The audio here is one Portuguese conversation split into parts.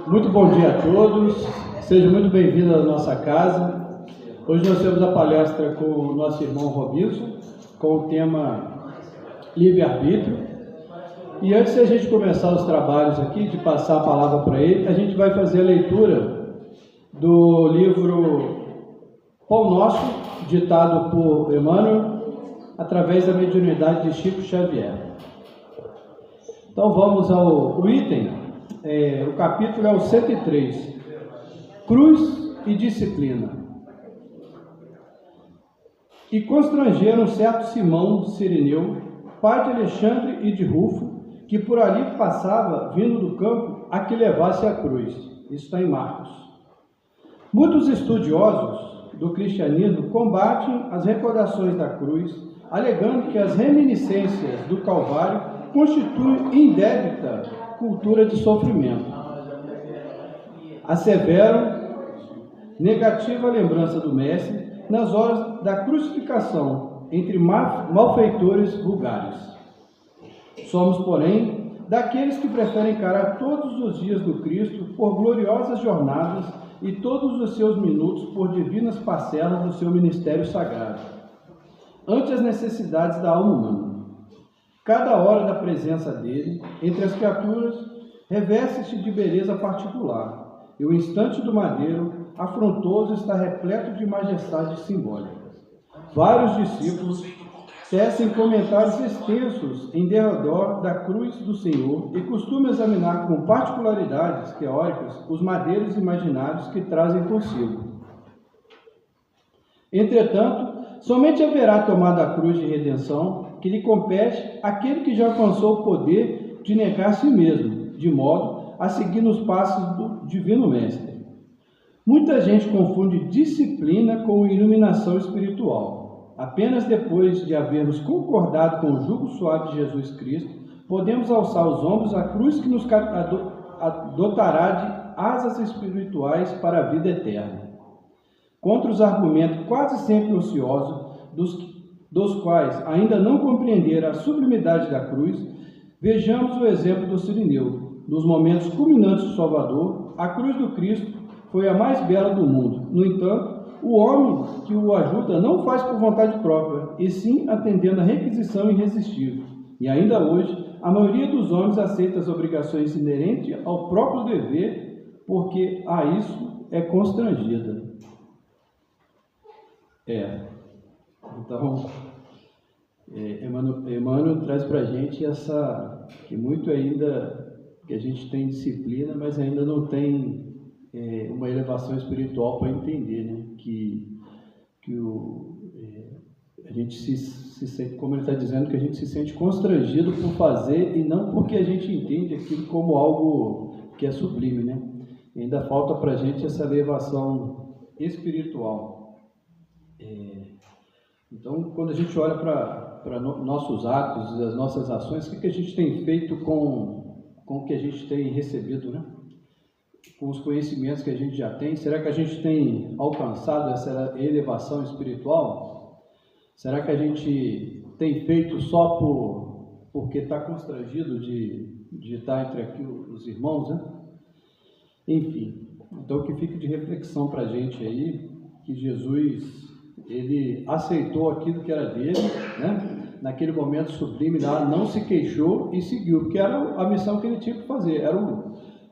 Muito bom dia a todos, sejam muito bem-vindos à nossa casa. Hoje nós temos a palestra com o nosso irmão Robinson, com o tema livre-arbítrio. E antes de a gente começar os trabalhos aqui, de passar a palavra para ele, a gente vai fazer a leitura do livro Pão Nosso, ditado por Emmanuel, através da mediunidade de Chico Xavier. Então vamos ao item. O capítulo é o 103, Cruz e Disciplina. E constrangeram certo Simão de Cirineu, pai de Alexandre e de Rufo, que por ali passava, vindo do campo, a que levasse a cruz. Isso está em Marcos. Muitos estudiosos do cristianismo combatem as recordações da cruz, alegando que as reminiscências do Calvário constituem indébita cultura de sofrimento. Asseveram negativa a lembrança do Mestre nas horas da crucificação entre malfeitores vulgares. Somos, porém, daqueles que preferem encarar todos os dias do Cristo por gloriosas jornadas e todos os seus minutos por divinas parcelas do seu ministério sagrado, ante as necessidades da alma humana. Cada hora da presença dele, entre as criaturas, reveste-se de beleza particular, e o instante do madeiro, afrontoso, está repleto de majestades simbólicas. Vários discípulos tecem comentários extensos em derredor da cruz do Senhor e costumam examinar com particularidades teóricas os madeiros imaginários que trazem consigo. Entretanto, somente haverá tomado a cruz de redenção que lhe compete aquele que já alcançou o poder de negar a si mesmo, de modo a seguir nos passos do Divino Mestre. Muita gente confunde disciplina com iluminação espiritual. Apenas depois de havermos concordado com o jugo suave de Jesus Cristo, podemos alçar os ombros à cruz que nos dotará de asas espirituais para a vida eterna. Contra os argumentos quase sempre ociosos dos quais ainda não compreenderam a sublimidade da cruz, vejamos o exemplo do Cirineu. Nos momentos culminantes do Salvador, a cruz do Cristo foi a mais bela do mundo. No entanto, o homem que o ajuda não faz por vontade própria, e sim atendendo à requisição irresistível. E ainda hoje, a maioria dos homens aceita as obrigações inerentes ao próprio dever, porque a isso é constrangida. Então, Emmanuel traz para a gente que muito ainda, que a gente tem disciplina, mas ainda não tem uma elevação espiritual para entender, né? A gente se sente, como ele está dizendo, que a gente se sente constrangido por fazer e não porque a gente entende aquilo como algo que é sublime, né? E ainda falta para a gente essa elevação espiritual. Então, quando a gente olha para nossos atos, as nossas ações, o que a gente tem feito com o que a gente tem recebido, né? Com os conhecimentos que a gente já tem? Será que a gente tem alcançado essa elevação espiritual? Será que a gente tem feito só porque está constrangido de estar entre aqui os irmãos, né? Enfim, então que fique de reflexão para a gente aí, que Jesus, ele aceitou aquilo que era dele, né? Naquele momento sublime lá, não se queixou e seguiu, porque era a missão que ele tinha que fazer,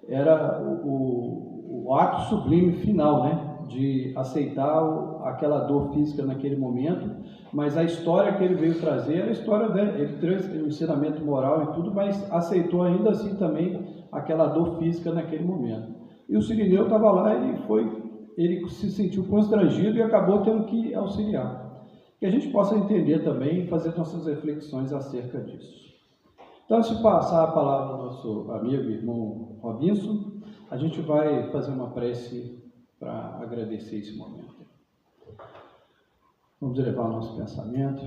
era o ato sublime final, né? De aceitar aquela dor física naquele momento, mas a história que ele veio trazer era a história dele. Ele trouxe o ensinamento moral e tudo, mas aceitou ainda assim também aquela dor física naquele momento. E o Cirineu estava lá, ele se sentiu constrangido e acabou tendo que auxiliar. Que a gente possa entender também e fazer nossas reflexões acerca disso. Então, se passar a palavra ao nosso amigo e irmão Robinson, a gente vai fazer uma prece para agradecer esse momento. Vamos elevar o nosso pensamento.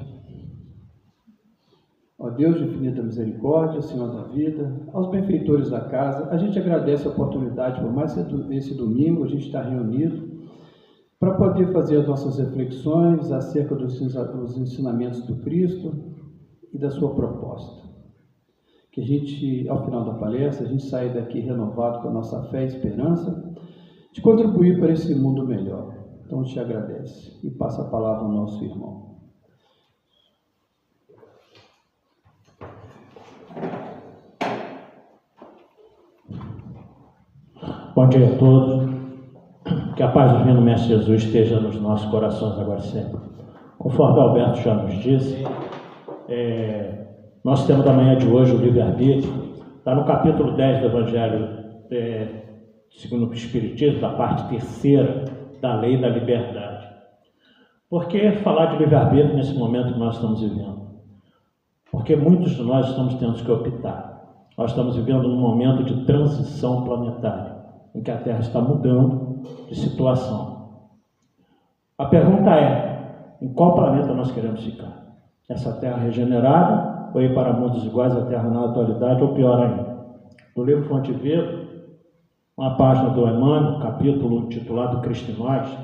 Ó Deus de infinita misericórdia, Senhor da vida, aos benfeitores da casa, a gente agradece a oportunidade por mais esse domingo, a gente está reunido para poder fazer as nossas reflexões acerca dos ensinamentos do Cristo e da sua proposta. que a gente, ao final da palestra, a gente saia daqui renovado com a nossa fé e esperança de contribuir para esse mundo melhor. Então, te agradece e passa a palavra ao nosso irmão. Bom dia a todos. Que a paz do divino Mestre Jesus esteja nos nossos corações agora e sempre. Conforme o Alberto já nos disse, nosso tema da manhã de hoje, o livre-arbítrio, está no capítulo 10 do Evangelho segundo o Espiritismo, da parte terceira da lei da liberdade. Por que falar de livre-arbítrio nesse momento que nós estamos vivendo? Porque muitos de nós estamos tendo que optar. Nós estamos vivendo num momento de transição planetária, em que a Terra está mudando de situação. A pergunta é, em qual planeta nós queremos ficar? Essa Terra regenerada, ou ir para mundos iguais à Terra na atualidade, ou pior ainda? No livro Fonte Viva, uma página do Emmanuel, capítulo intitulado Cristo em Nós,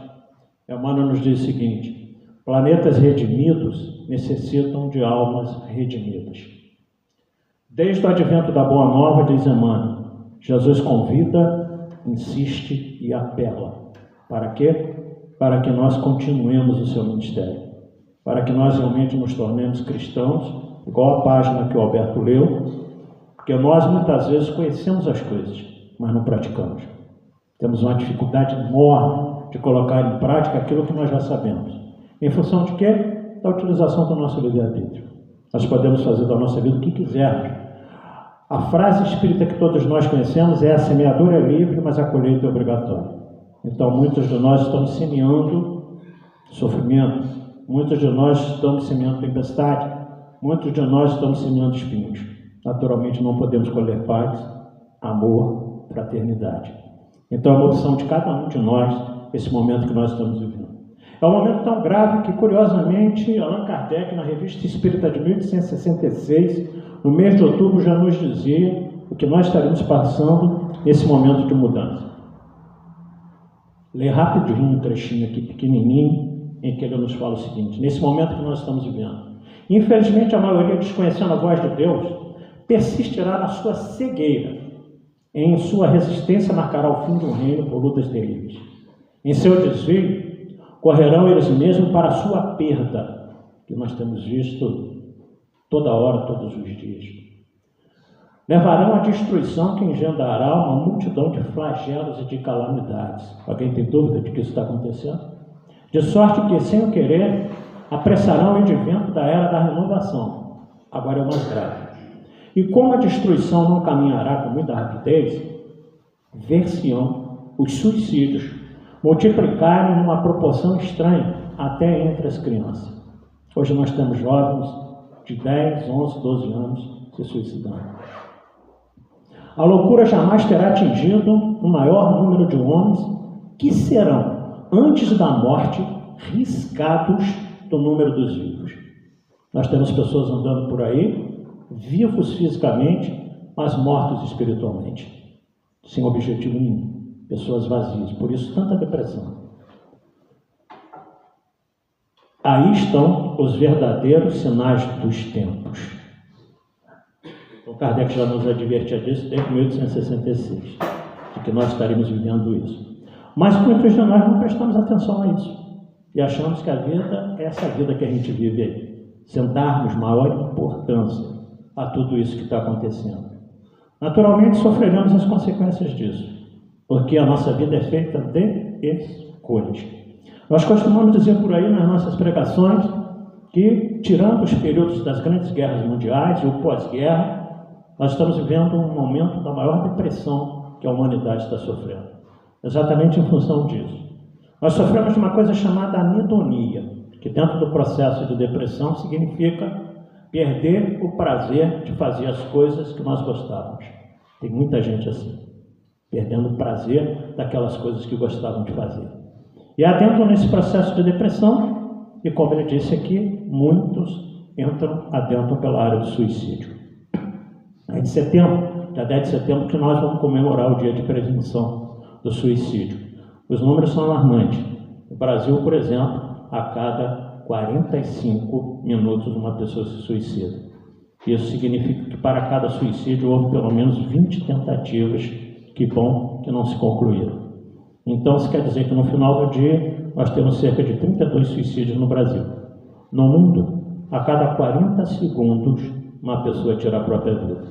Emmanuel nos diz o seguinte: planetas redimidos necessitam de almas redimidas. Desde o advento da Boa Nova, diz Emmanuel, Jesus convida, insiste e apela. Para quê? Para que nós continuemos o seu ministério. Para que nós realmente nos tornemos cristãos, igual a página que o Alberto leu, porque nós muitas vezes conhecemos as coisas, mas não praticamos. Temos uma dificuldade enorme de colocar em prática aquilo que nós já sabemos. Em função de quê? Da utilização do nosso livre-arbítrio. Nós podemos fazer da nossa vida o que quisermos. A frase espírita que todos nós conhecemos é: a semeadura é livre, mas a colheita é obrigatória. Então, muitos de nós estamos semeando sofrimento, muitos de nós estamos semeando tempestade, muitos de nós estamos semeando espinhos. Naturalmente, não podemos colher paz, amor, fraternidade. Então, é uma opção de cada um de nós, esse momento que nós estamos vivendo. É um momento tão grave que, curiosamente, Allan Kardec, na Revista Espírita de 1866, no mês de outubro, já nos dizia o que nós estaremos passando nesse momento de mudança. Lê rapidinho um trechinho aqui, pequenininho, em que ele nos fala o seguinte: nesse momento que nós estamos vivendo, infelizmente a maioria, desconhecendo a voz de Deus, persistirá na sua cegueira, em sua resistência marcará o fim do reino por lutas terríveis. Em seu desvio, correrão eles mesmos para a sua perda, que nós temos visto toda hora, todos os dias. Levarão à destruição que engendrará uma multidão de flagelos e de calamidades. Alguém tem dúvida de que isso está acontecendo? De sorte que, sem o querer, apressarão o advento da era da renovação. Agora é o mais grave. E como a destruição não caminhará com muita rapidez, ver-se-ão os suicídios multiplicarem numa proporção estranha até entre as crianças. Hoje nós temos jovens de 10, 11, 12 anos se suicidando. A loucura jamais terá atingido o maior número de homens que serão, antes da morte, riscados do número dos vivos. Nós temos pessoas andando por aí, vivos fisicamente, mas mortos espiritualmente, sem objetivo nenhum. Pessoas vazias, por isso tanta depressão. Aí estão os verdadeiros sinais dos tempos. O Kardec já nos advertia disso desde 1866, de que nós estaremos vivendo isso. Mas muitos de nós não prestamos atenção a isso e achamos que a vida é essa vida que a gente vive aí, sem darmos maior importância a tudo isso que está acontecendo. Naturalmente sofreremos as consequências disso, porque a nossa vida é feita de escolhas. Nós costumamos dizer por aí nas nossas pregações que, tirando os períodos das grandes guerras mundiais e o pós-guerra, nós estamos vivendo um momento da maior depressão que a humanidade está sofrendo. Exatamente em função disso. Nós sofremos de uma coisa chamada anedonia, que dentro do processo de depressão significa perder o prazer de fazer as coisas que nós gostávamos. Tem muita gente assim, perdendo o prazer daquelas coisas que gostavam de fazer. E adentram nesse processo de depressão, e como ele disse aqui, muitos adentram pela área do suicídio. É de setembro, dia 10 de setembro, que nós vamos comemorar o dia de prevenção do suicídio. Os números são alarmantes. No Brasil, por exemplo, a cada 45 minutos uma pessoa se suicida. Isso significa que para cada suicídio houve pelo menos 20 tentativas, que bom que não se concluíram. Então, isso quer dizer que no final do dia, nós temos cerca de 32 suicídios no Brasil. No mundo, a cada 40 segundos, uma pessoa tira a própria vida.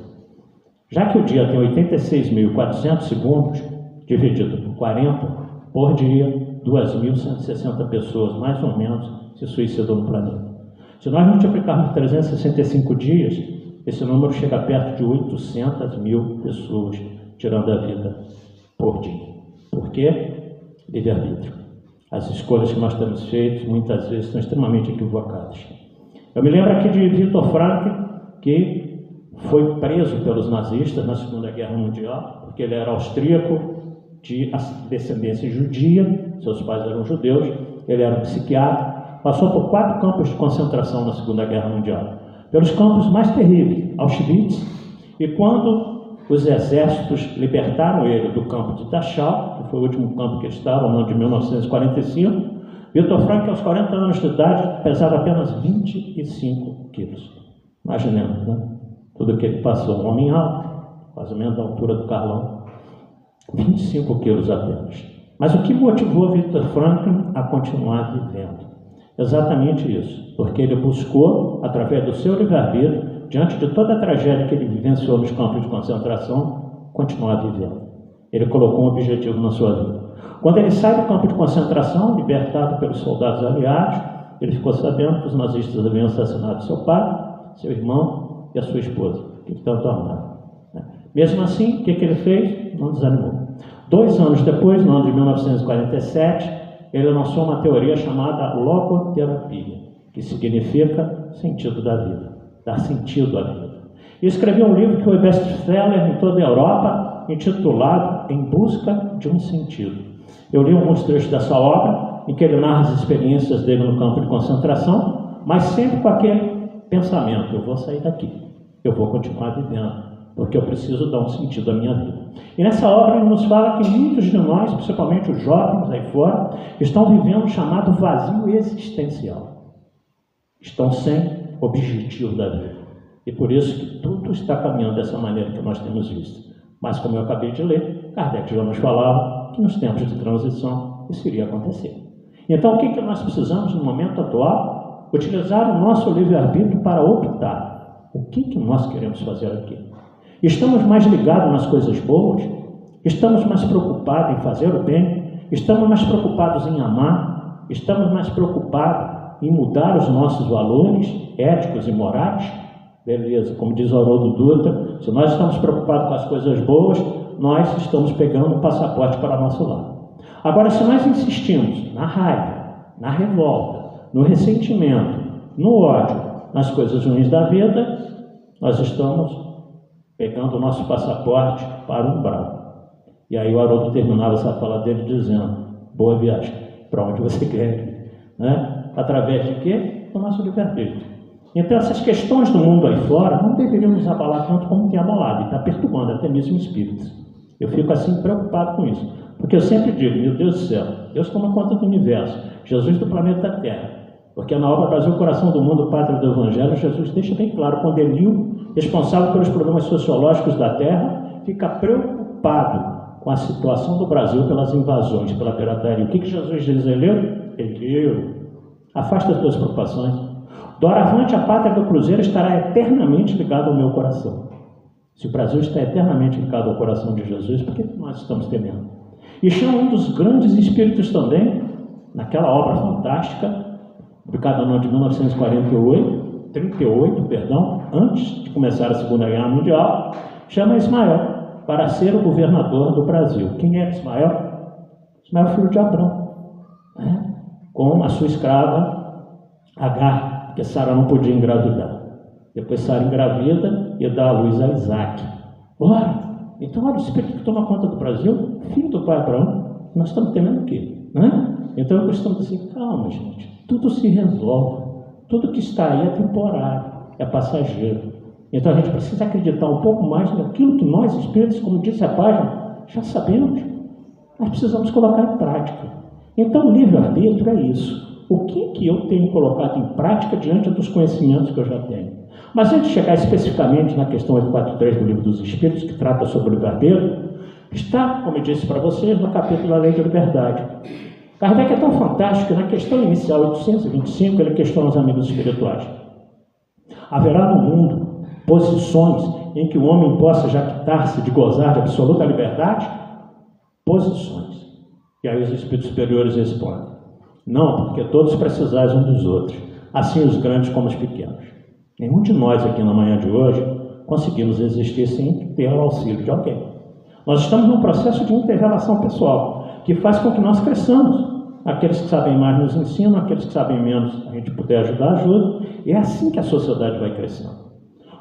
Já que o dia tem 86.400 segundos, dividido por 40, por dia, 2.160 pessoas, mais ou menos, se suicidam no planeta. Se nós multiplicarmos 365 dias, esse número chega perto de 800 mil pessoas tirando a vida por dia. Por quê? Livre-arbítrio. As escolhas que nós temos feito, muitas vezes, são extremamente equivocadas. Eu me lembro aqui de Viktor Frankl, que foi preso pelos nazistas na Segunda Guerra Mundial, porque ele era austríaco, de descendência judia, seus pais eram judeus, ele era um psiquiatra, passou por 4 campos de concentração na Segunda Guerra Mundial, pelos campos mais terríveis, Auschwitz, e quando os exércitos libertaram ele do campo de Dachau, que foi o último campo que ele estava, no ano de 1945, Viktor Frankl, aos 40 anos de idade, pesava apenas 25 quilos. Imaginemos, né? Tudo que ele passou, um homem alto, quase menos da altura do Carlão, 25 quilos apenas. Mas o que motivou Viktor Frankl a continuar vivendo? Exatamente isso, porque ele buscou, através do seu livre-arbítrio, diante de toda a tragédia que ele vivenciou nos campos de concentração, continuar vivendo. Ele colocou um objetivo na sua vida. Quando ele sai do campo de concentração, libertado pelos soldados aliados, ele ficou sabendo que os nazistas haviam assassinado seu pai, seu irmão e a sua esposa, que ele tanto amava. Mesmo assim, o que ele fez? Não desanimou. 2 anos depois, no ano de 1947, ele lançou uma teoria chamada logoterapia, que significa sentido da vida, dar sentido à vida. E escreveu um livro que foi best-seller em toda a Europa, intitulado Em Busca de um Sentido. Eu li alguns trechos dessa obra, em que ele narra as experiências dele no campo de concentração, mas sempre com aquele pensamento: eu vou sair daqui, eu vou continuar vivendo, porque eu preciso dar um sentido à minha vida. E nessa obra ele nos fala que muitos de nós, principalmente os jovens aí fora, estão vivendo o chamado vazio existencial. Estão sem objetivo da vida. E por isso que tudo está caminhando dessa maneira que nós temos visto. Mas como eu acabei de ler, Kardec já nos falava que nos tempos de transição isso iria acontecer. Então o que nós precisamos no momento atual? Utilizar o nosso livre-arbítrio para optar. O que nós queremos fazer aqui? Estamos mais ligados nas coisas boas? Estamos mais preocupados em fazer o bem? Estamos mais preocupados em amar? Estamos mais preocupados em mudar os nossos valores éticos e morais? Beleza, como diz Haroldo Dutra, se nós estamos preocupados com as coisas boas, nós estamos pegando um passaporte para nosso lado. Agora, se nós insistimos na raiva, na revolta, no ressentimento, no ódio, nas coisas ruins da vida, nós estamos pegando o nosso passaporte para o umbral. E aí o Haroldo terminava essa fala dele dizendo: boa viagem, para onde você quer ir, né? Através de quê? Do nosso livre-arbítrio. Então essas questões do mundo aí fora não deveriam nos abalar tanto como tem abalado, e está perturbando até mesmo espíritos. Eu fico assim preocupado com isso, porque eu sempre digo: meu Deus do céu, Deus toma conta do universo, Jesus do planeta Terra. Porque na obra Brasil, Coração do Mundo, Pátria do Evangelho, Jesus deixa bem claro, quando Elio, responsável pelos problemas sociológicos da Terra, fica preocupado com a situação do Brasil pelas invasões, pela pirataria. O que Jesus diz a Elio? Afasta as tuas preocupações. Doravante, a pátria do Cruzeiro estará eternamente ligada ao meu coração. Se o Brasil está eternamente ligado ao coração de Jesus, por que nós estamos temendo? E chama um dos grandes espíritos também, naquela obra fantástica, publicada no ano de 1938, antes de começar a Segunda Guerra Mundial, chama Ismael para ser o governador do Brasil. Quem era Ismael? Ismael, filho de Abrão, né? Com a sua escrava Agar, porque Sara não podia engravidar. Depois Sara engravida e dá à luz a Isaac. Ora, então olha o espírito que toma conta do Brasil, filho do pai Abraão. Nós estamos temendo o quê? Né? Então eu costumo dizer: calma, gente, tudo se resolve. Tudo que está aí é temporário, é passageiro. Então a gente precisa acreditar um pouco mais naquilo que nós, espíritos, como disse a página, já sabemos. Nós precisamos colocar em prática. Então o livre-arbítrio é isso. O que eu tenho colocado em prática diante dos conhecimentos que eu já tenho? Mas antes de chegar especificamente na questão 843 do Livro dos Espíritos, que trata sobre o livre-arbítrio, está, como eu disse para vocês, no capítulo da Lei da Liberdade. Kardec é tão fantástico que na questão inicial 825 ele questiona os amigos espirituais. Haverá no mundo posições em que o homem possa jactar-se de gozar de absoluta liberdade? Posições. E aí os espíritos superiores respondem: não, porque todos precisais uns dos outros, assim os grandes como os pequenos. Nenhum de nós aqui na manhã de hoje conseguimos existir sem ter o auxílio de alguém. Nós estamos num processo de inter-relação pessoal, que faz com que nós cresçamos. Aqueles que sabem mais nos ensinam, aqueles que sabem menos, a gente puder ajudar, ajuda. E é assim que a sociedade vai crescendo.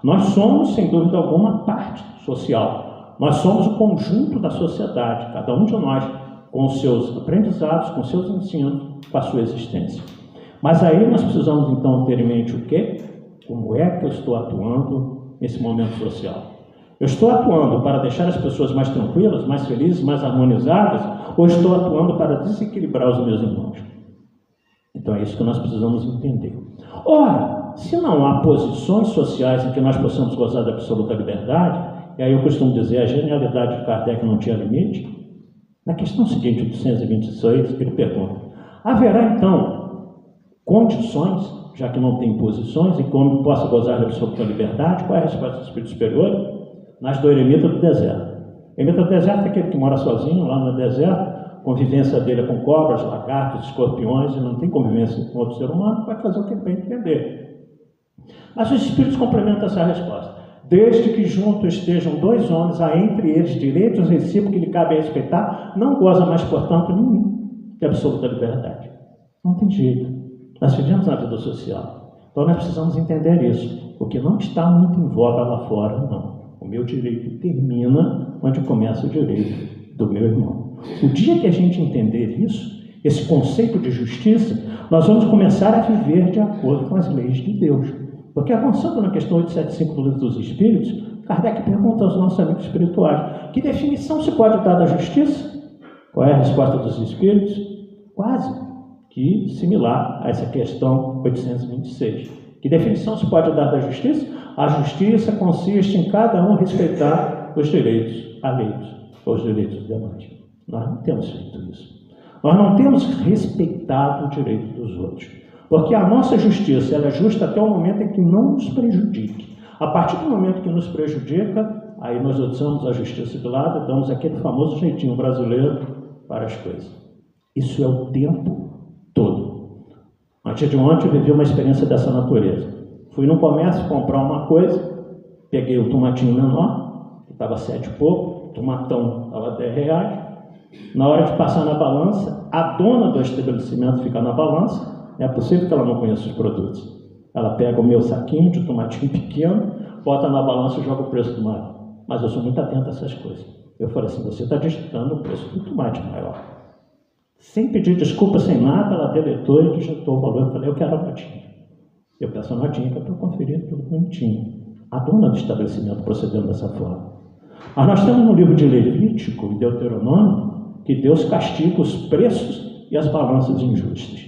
Nós somos, sem dúvida alguma, parte social. Nós somos o conjunto da sociedade, cada um de nós, com os seus aprendizados, com os seus ensinos, com a sua existência. Mas aí nós precisamos, então, ter em mente o quê? Como é que eu estou atuando nesse momento social? Eu estou atuando para deixar as pessoas mais tranquilas, mais felizes, mais harmonizadas, ou estou atuando para desequilibrar os meus irmãos? Então é isso que nós precisamos entender. Ora, se não há posições sociais em que nós possamos gozar da absoluta liberdade, e aí eu costumo dizer, a genialidade de Kardec não tinha limite, na questão seguinte, 826, ele pergunta: haverá então condições, já que não tem posições, em que o homem possa gozar da absoluta liberdade? Qual é a resposta do Espírito Superior? Nasce do eremita do deserto. O eremita do deserto é aquele que mora sozinho lá no deserto, a convivência dele é com cobras, lagartos, escorpiões, e não tem convivência com outro ser humano, vai fazer o que ele bem entender. Mas os espíritos complementam essa resposta. Desde que juntos estejam dois homens, há entre eles direitos em si que lhe cabe a respeitar, não goza mais, portanto, nenhum de absoluta liberdade. Não tem jeito. Nós vivemos na vida social. Então nós precisamos entender isso. O que não está muito em voga lá fora, não. O meu direito termina onde começa o direito do meu irmão. O dia que a gente entender isso, esse conceito de justiça, nós vamos começar a viver de acordo com as leis de Deus. Porque avançando na questão 875 do Livro dos Espíritos, Kardec pergunta aos nossos amigos espirituais: que definição se pode dar da justiça? Qual é a resposta dos Espíritos? Quase que similar a essa questão 826. Que definição se pode dar da justiça? A justiça consiste em cada um respeitar os direitos alheios, os direitos dos demais. Nós não temos feito isso. Nós não temos respeitado o direito dos outros. Porque a nossa justiça ela é justa até o momento em que não nos prejudique. A partir do momento que nos prejudica, aí nós deixamos a justiça de lado e damos aquele famoso jeitinho brasileiro para as coisas. Isso é o tempo todo. Antes de ontem eu vivi uma experiência dessa natureza. Fui no comércio comprar uma coisa, peguei o tomatinho menor, que estava 7 e pouco, o tomatão estava 10 reais. Na hora de passar na balança, a dona do estabelecimento fica na balança. É possível que ela não conheça os produtos. Ela pega o meu saquinho de tomatinho pequeno, bota na balança e joga o preço do maior. Mas eu sou muito atento a essas coisas. Eu falei assim: você está digitando o preço do tomate maior. Sem pedir desculpa, sem nada, ela deletou e digitou o valor. Eu falei: eu quero a notinha. Eu peço a notinha para eu conferir tudo bonitinho. A dona do estabelecimento procedendo dessa forma. Mas nós temos no livro de Levítico e Deuteronômio que Deus castiga os preços e as balanças injustas.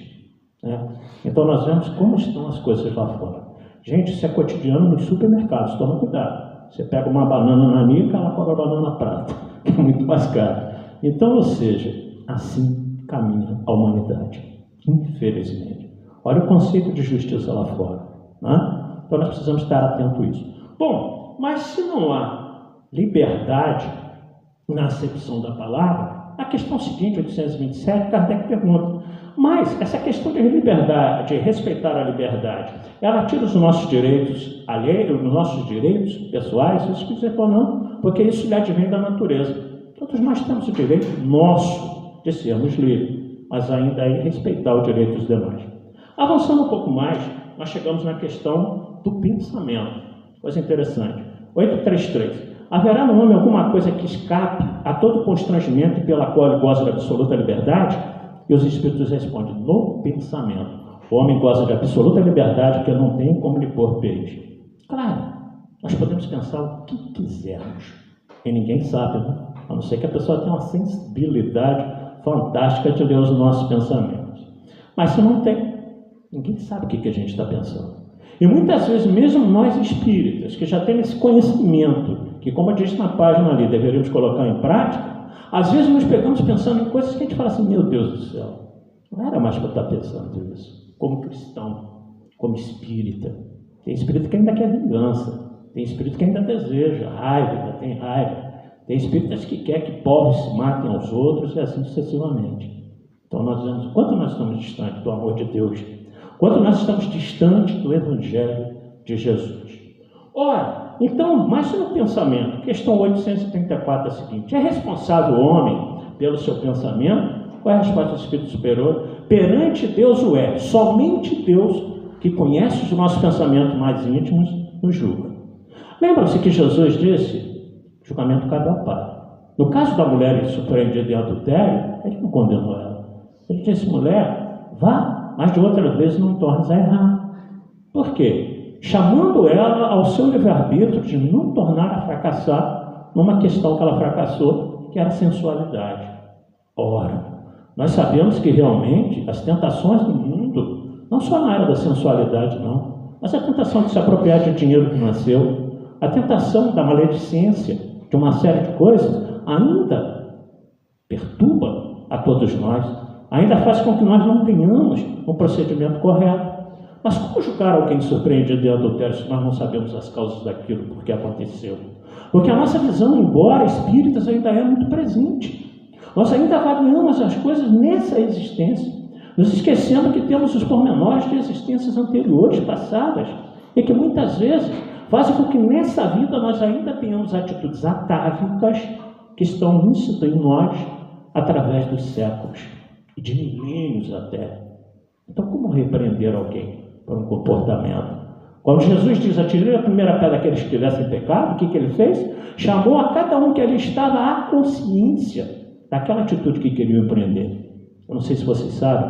Então nós vemos como estão as coisas lá fora. Gente, isso é cotidiano nos supermercados, toma cuidado. Você pega uma banana nanica, ela cobra a banana prata, que é muito mais cara. Então, ou seja, assim caminha a humanidade, infelizmente. Olha o conceito de justiça lá fora, né? Então nós precisamos estar atentos a isso. Bom, mas se não há liberdade na acepção da palavra, a questão seguinte, 827, Kardec pergunta: mas essa questão de liberdade, de respeitar a liberdade, ela tira os nossos direitos alheios, os nossos direitos pessoais? Isso quer dizer, não, porque isso lhe advém da natureza. Todos nós temos o direito nosso de sermos livres, mas ainda é respeitar o direito dos demais. Avançando um pouco mais, nós chegamos na questão do pensamento. Coisa interessante. 833. Haverá no homem alguma coisa que escape a todo constrangimento e pela qual ele goza de absoluta liberdade? E os Espíritos respondem: no pensamento. O homem goza de absoluta liberdade porque não tem como lhe pôr peixe. Claro, nós podemos pensar o que quisermos. E ninguém sabe, né? A não ser que a pessoa tenha uma sensibilidade fantástica de ler os nossos pensamentos. Mas se não tem, ninguém sabe o que a gente está pensando. E muitas vezes, mesmo nós espíritas, que já temos esse conhecimento, que como eu disse na página ali, deveríamos colocar em prática, às vezes nos pegamos pensando em coisas que a gente fala assim, meu Deus do céu, não era mais para eu estar pensando isso, como cristão, como espírita. Tem espírito que ainda quer vingança, tem espírito que ainda deseja raiva, ainda tem raiva, tem espíritas que quer que povos se matem aos outros e assim sucessivamente. Então nós vemos o quanto nós estamos distantes do amor de Deus, quanto nós estamos distantes do Evangelho de Jesus. Ora, então, mais no pensamento, questão 834 é a seguinte: é responsável o homem pelo seu pensamento? Qual é a resposta do Espírito Superior? Perante Deus o é. Somente Deus, que conhece os nossos pensamentos mais íntimos, nos julga. Lembram-se que Jesus disse: julgamento cabe ao Pai. No caso da mulher surpreendida em adultério, ele não condenou ela. Ele disse: mulher, vá, mas de outra vez não tornes a errar. Por quê? Chamando ela ao seu livre-arbítrio de não tornar a fracassar numa questão que ela fracassou, que era a sensualidade. Ora, nós sabemos que realmente as tentações do mundo, não só na área da sensualidade não, mas a tentação de se apropriar de dinheiro que nasceu, a tentação da maledicência, de uma série de coisas, ainda perturba a todos nós, ainda faz com que nós não tenhamos um procedimento correto. Mas como julgar alguém surpreendido em adultério se nós não sabemos as causas daquilo, porque aconteceu? Porque a nossa visão, embora espíritas, ainda é muito presente. Nós ainda avaliamos as coisas nessa existência, nos esquecendo que temos os pormenores de existências anteriores, passadas, e que muitas vezes fazem com que nessa vida nós ainda tenhamos atitudes atávicas que estão íncitas em nós através dos séculos, e de milênios até. Então, como repreender alguém por um comportamento? Quando Jesus diz: atirei a primeira pedra daqueles que tivessem pecado, o que ele fez? Chamou a cada um que ali estava à consciência daquela atitude que queriam empreender. Eu não sei se vocês sabem,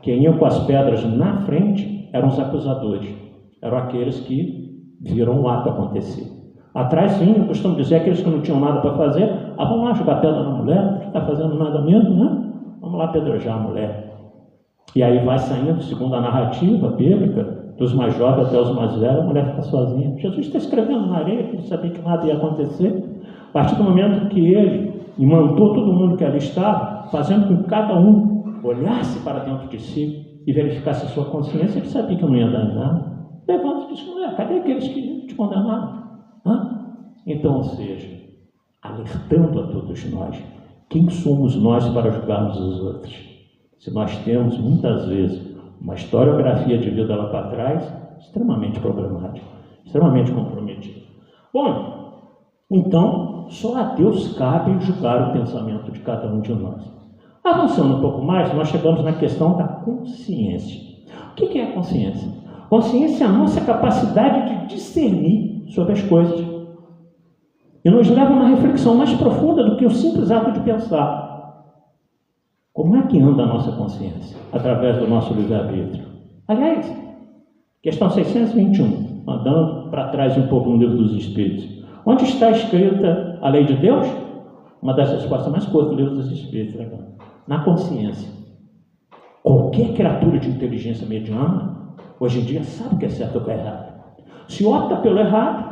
quem iam com as pedras na frente eram os acusadores, eram aqueles que viram o ato acontecer. Atrás, sim, eu costumo dizer, aqueles que não tinham nada para fazer: vamos lá jogar pedra na mulher, não está fazendo nada mesmo, né? Vamos lá apedrejar a mulher. E aí vai saindo, segundo a narrativa bíblica, dos mais jovens até os mais velhos, a mulher fica sozinha. Jesus está escrevendo na areia, que ele sabia que nada ia acontecer. A partir do momento que ele imantou todo mundo que ali estava, fazendo com que cada um olhasse para dentro de si e verificasse a sua consciência, ele sabia que não ia dar em nada. Levanta e diz: mulher, cadê aqueles que te condenaram? Então, ou seja, alertando a todos nós, quem somos nós para julgarmos os outros? Se nós temos, muitas vezes, uma historiografia de vida lá para trás extremamente problemática, extremamente comprometida. Bom, então, só a Deus cabe julgar o pensamento de cada um de nós. Avançando um pouco mais, nós chegamos na questão da consciência. O que é a consciência? Consciência é a nossa capacidade de discernir sobre as coisas. E nos leva a uma reflexão mais profunda do que o simples ato de pensar. Como é que anda a nossa consciência? Através do nosso livre-arbítrio. Aliás, questão 621, andando para trás um pouco no livro dos Espíritos. Onde está escrita a lei de Deus? Uma das respostas mais curtas do livro dos Espíritos. Né? Na consciência. Qualquer criatura de inteligência mediana, hoje em dia, sabe o que é certo e o que é errado. Se opta pelo errado,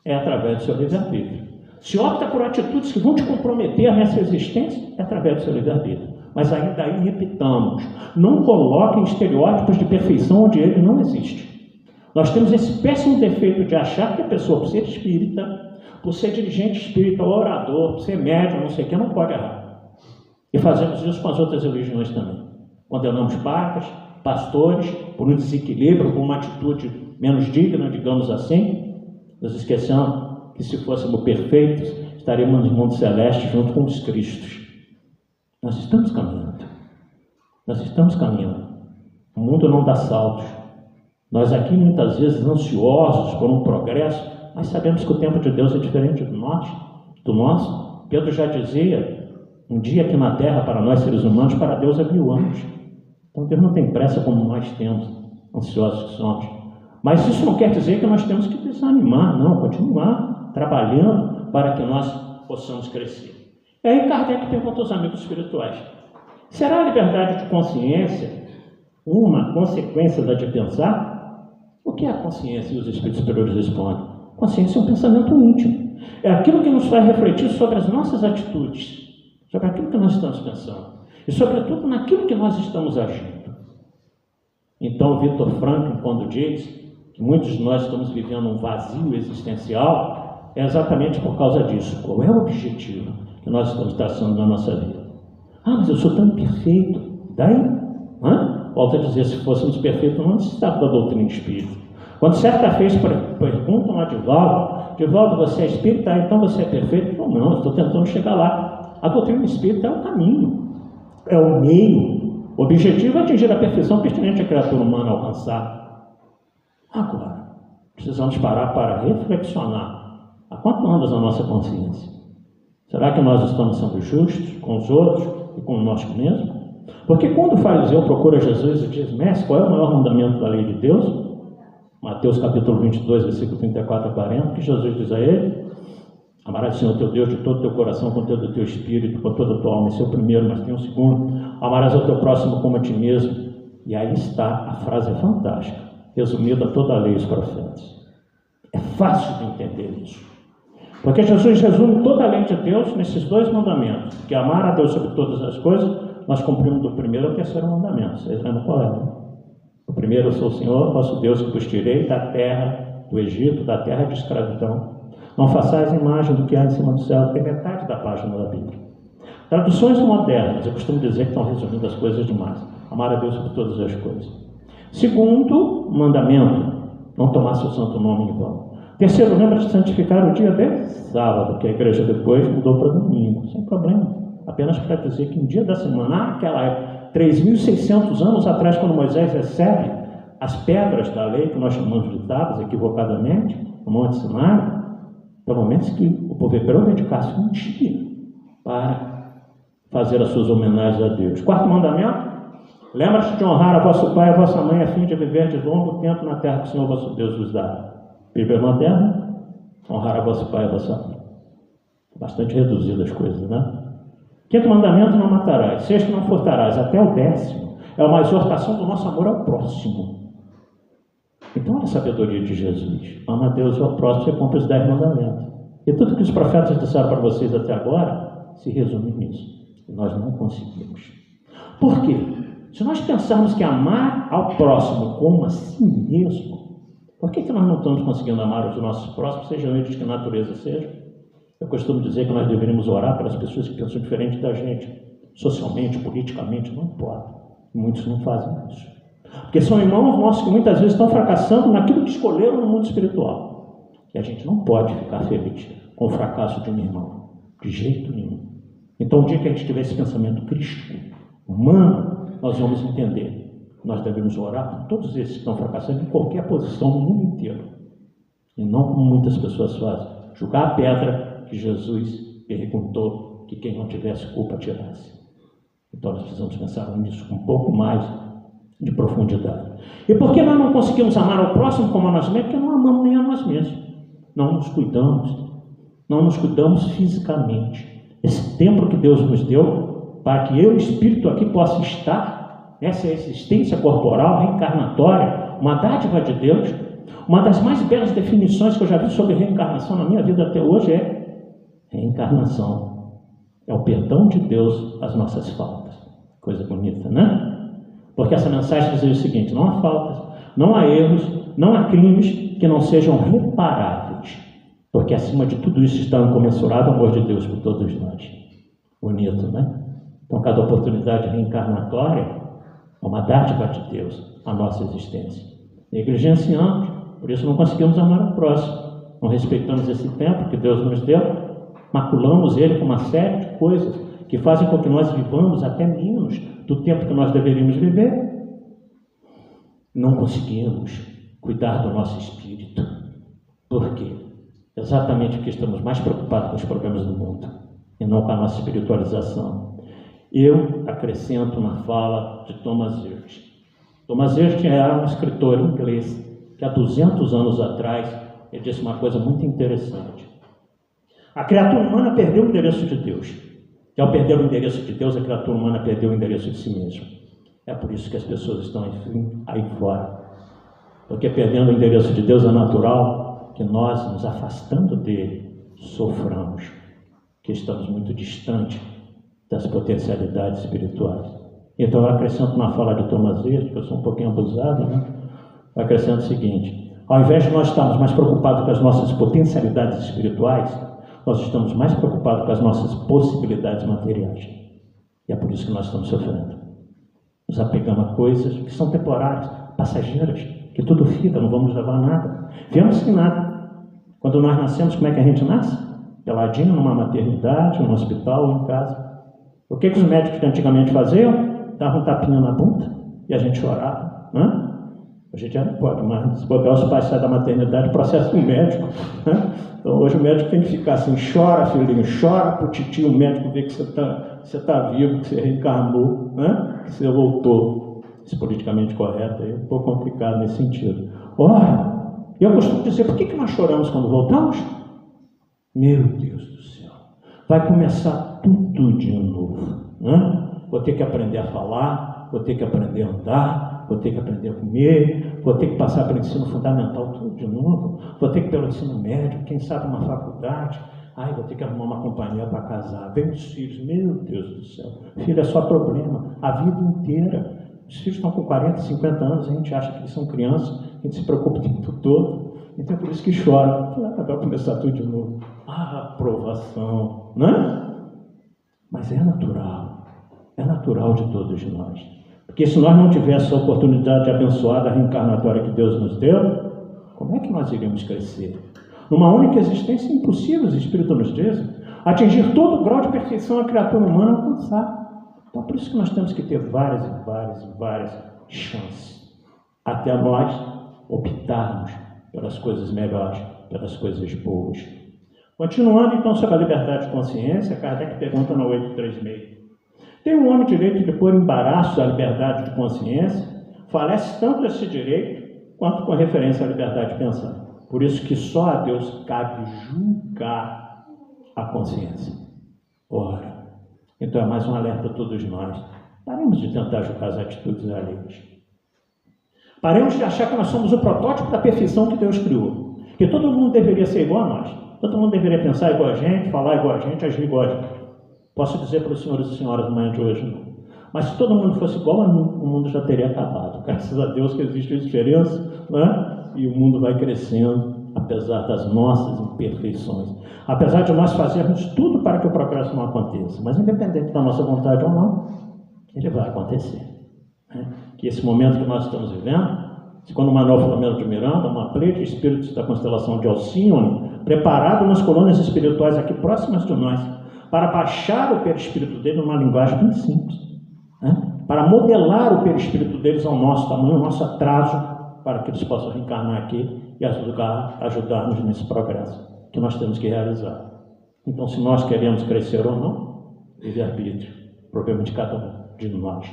é através do seu livre-arbítrio. Se opta por atitudes que vão te comprometer nessa existência, é através do seu livre-arbítrio. Mas ainda aí, repitamos, não coloquem estereótipos de perfeição onde ele não existe. Nós temos esse péssimo defeito de achar que a pessoa, por ser espírita, por ser dirigente espírita, orador, por ser médium, não sei o que, não pode errar. E fazemos isso com as outras religiões também. Condenamos padres, pastores, por um desequilíbrio, por uma atitude menos digna, digamos assim, nos esquecendo que se fôssemos perfeitos, estaríamos no mundo celeste junto com os Cristos. Nós estamos caminhando. Nós estamos caminhando. O mundo não dá saltos. Nós aqui, muitas vezes, ansiosos por um progresso, mas sabemos que o tempo de Deus é diferente do nosso. Pedro já dizia, um dia aqui na Terra, para nós seres humanos, para Deus é 1000 anos. Então Deus não tem pressa como nós temos, ansiosos que somos. Mas isso não quer dizer que nós temos que desanimar, não, continuar trabalhando para que nós possamos crescer. E aí Kardec pergunta aos amigos espirituais: será a liberdade de consciência uma consequência da de pensar? O que é a consciência? E os espíritos superiores respondem: consciência é um pensamento íntimo. É aquilo que nos faz refletir sobre as nossas atitudes, sobre aquilo que nós estamos pensando e, sobretudo, naquilo que nós estamos agindo. Então, Victor Frankl, quando diz que muitos de nós estamos vivendo um vazio existencial, é exatamente por causa disso. Qual é o objetivo que nós estamos traçando na nossa vida? Ah, mas eu sou tão perfeito. Daí? Volto a dizer, se fôssemos perfeitos, não necessitava da doutrina espírita. Quando certa vez perguntam a Divaldo, você é espírita? Então você é perfeito? Não, eu estou tentando chegar lá. A doutrina espírita é o caminho, é o meio. O objetivo é atingir a perfeição pertinente à criatura humana alcançar. Agora, precisamos parar para reflexionar. A quanto anda a nossa consciência? Será que nós estamos sendo justos com os outros e com nós mesmos? Porque quando o fariseu procura Jesus e diz: mestre, qual é o maior mandamento da lei de Deus? Mateus capítulo 22, versículo 34 a 40, que Jesus diz a ele: amarás o Senhor teu Deus de todo o teu coração, com todo o teu espírito, com toda a tua alma. Esse é o primeiro, mas tem um segundo: amarás ao teu próximo como a ti mesmo. E aí está, a frase é fantástica, resumida toda a lei e os profetas. É fácil de entender isso, porque Jesus resume toda a lei de Deus nesses dois mandamentos, que amar a Deus sobre todas as coisas. Nós cumprimos do primeiro ao terceiro mandamento. Vocês lembram qual é, né? O primeiro: eu sou o Senhor, vosso Deus, que vos tirei da terra do Egito, da terra de escravidão. Não façais imagem do que há em cima do céu. Tem metade da página da Bíblia. Traduções modernas, eu costumo dizer que estão resumindo as coisas demais. Amar a Deus sobre todas as coisas. Segundo mandamento: não tomar seu santo nome em vão. Terceiro, lembra de santificar o dia de sábado, que a igreja depois mudou para domingo, sem problema. Apenas para dizer que um dia da semana, naquela época, 3.600 anos atrás, quando Moisés recebe as pedras da lei, que nós chamamos de tábuas, equivocadamente, no Monte Sinai, pelo menos que o povo hebreu dedicasse um dia para fazer as suas homenagens a Deus. Quarto mandamento: lembra-te de honrar a vosso pai e a vossa mãe, a fim de viver de longo tempo na terra que o Senhor vosso Deus vos dá. Bíblia moderna: honrar a vosso pai e a vossa mãe. Bastante reduzidas as coisas, né? Quinto mandamento: não matarás. Sexto: não furtarás. Até o 10º é uma exortação do nosso amor ao próximo. Então, olha a sabedoria de Jesus: ama a Deus e ao próximo, você cumpre os 10 mandamentos. E tudo que os profetas disseram para vocês até agora se resume nisso. E nós não conseguimos. Por quê? Se nós pensarmos que amar ao próximo como a si mesmo, por que nós não estamos conseguindo amar os nossos próximos, sejam eles de que natureza sejam? Eu costumo dizer que nós deveríamos orar pelas pessoas que pensam diferente da gente, socialmente, politicamente, não importa. Muitos não fazem isso. Porque são irmãos nossos que muitas vezes estão fracassando naquilo que escolheram no mundo espiritual. E a gente não pode ficar feliz com o fracasso de um irmão, de jeito nenhum. Então, o dia que a gente tiver esse pensamento crístico, humano, nós vamos entender. Nós devemos orar por todos esses que estão fracassando em qualquer posição no mundo inteiro. E não como muitas pessoas fazem. Julgar a pedra que Jesus perguntou que quem não tivesse culpa tirasse. Então nós precisamos pensar nisso com um pouco mais de profundidade. E por que nós não conseguimos amar ao próximo como a nós mesmos? Porque não amamos nem a nós mesmos. Não nos cuidamos fisicamente. Esse templo que Deus nos deu, para que eu, espírito, aqui possa estar nessa existência corporal, reencarnatória, uma dádiva de Deus. Uma das mais belas definições que eu já vi sobre reencarnação na minha vida até hoje é: reencarnação é o perdão de Deus às nossas faltas. Coisa bonita, né? Porque essa mensagem diz o seguinte: não há faltas, não há erros, não há crimes que não sejam reparáveis. Porque acima de tudo isso está um comensurável amor de Deus por todos nós. Bonito, né? Então cada oportunidade reencarnatória é uma dádiva de Deus à nossa existência. Negligenciamos, por isso não conseguimos amar o próximo. Não respeitamos esse tempo que Deus nos deu. Maculamos ele com uma série de coisas que fazem com que nós vivamos até menos do tempo que nós deveríamos viver. Não conseguimos cuidar do nosso espírito. Por quê? Exatamente porque estamos mais preocupados com os problemas do mundo e não com a nossa espiritualização. Eu acrescento na fala de Thomas Hirsch. Thomas Hirsch era um escritor inglês que há 200 anos atrás ele disse uma coisa muito interessante. A criatura humana perdeu o endereço de Deus. E ao perder o endereço de Deus, a criatura humana perdeu o endereço de si mesma. É por isso que as pessoas estão aí fora Porque perdendo o endereço de Deus é natural que nós, nos afastando dele, soframos, que estamos muito distantes das potencialidades espirituais. Então eu acrescento na fala de Thomas Edison, que eu sou um pouquinho abusado, né? Eu acrescento o seguinte: ao invés de nós estarmos mais preocupados com as nossas potencialidades espirituais, nós estamos mais preocupados com as nossas possibilidades materiais. E é por isso que nós estamos sofrendo. Nos apegamos a coisas que são temporárias, passageiras, que tudo fica, não vamos levar nada. Viemos sem nada. Quando nós nascemos, como é que a gente nasce? Peladinho, numa maternidade, num hospital ou em casa. O que os médicos antigamente faziam? Davam um tapinha na bunda e a gente chorava. Né? A gente já não pode mais. Se botar os pais saem da maternidade, processo do médico. Né? Então hoje o médico tem que ficar assim: chora, filhinho, chora pro titio, o médico vê que você tá vivo, que você reencarnou, né? Que você voltou. Isso politicamente correto é um pouco complicado nesse sentido. Ora, eu costumo dizer: por que nós choramos quando voltamos? Meu Deus do céu, vai começar tudo de novo, né? Vou ter que aprender a falar, vou ter que aprender a andar, vou ter que aprender a comer, vou ter que passar pelo ensino fundamental tudo de novo, vou ter que ir pelo ensino médio, quem sabe uma faculdade, vou ter que arrumar uma companhia para casar, vem os filhos, meu Deus do céu, filho é só problema, a vida inteira. Os filhos estão com 40, 50 anos, a gente acha que eles são crianças, a gente se preocupa o tempo todo, então é por isso que chora. Vai começar tudo de novo. Aprovação, né? Mas é natural de todos nós. Porque se nós não tivéssemos a oportunidade abençoada, reencarnatória que Deus nos deu, como é que nós iríamos crescer? Numa única existência é impossível, os Espíritos nos dizem, atingir todo o grau de perfeição a criatura humana alcançar. Então, por isso que nós temos que ter várias chances, até nós optarmos pelas coisas melhores, pelas coisas boas. Continuando, então, sobre a liberdade de consciência, Kardec pergunta no 836. Tem um homem direito de pôr embaraço à liberdade de consciência? Falece tanto esse direito, quanto com referência à liberdade de pensar. Por isso que só a Deus cabe julgar a consciência. Ora, então é mais um alerta a todos nós. Paremos de tentar julgar as atitudes alheias. Paremos de achar que nós somos o protótipo da perfeição que Deus criou. Que todo mundo deveria ser igual a nós. Todo mundo deveria pensar igual a gente, falar igual a gente, agir igual a gente. Posso dizer para os senhores e senhoras da manhã de hoje, não. Mas se todo mundo fosse igual a mim, o mundo já teria acabado. Graças a Deus que existe a diferença, né? E o mundo vai crescendo, apesar das nossas imperfeições. Apesar de nós fazermos tudo para que o progresso não aconteça. Mas independente da nossa vontade ou não, ele vai acontecer. Né? Que esse momento que nós estamos vivendo, segundo Manuel Filomeno de Miranda, uma pleia de espíritos da constelação de Alcíone, preparado nas colônias espirituais aqui próximas de nós, para baixar o perispírito dele numa linguagem bem simples, né? Para modelar o perispírito deles ao nosso tamanho, ao nosso atraso, para que eles possam reencarnar aqui e ajudar-nos nesse progresso que nós temos que realizar. Então, se nós queremos crescer ou não, livre-arbítrio, problema de cada um de nós.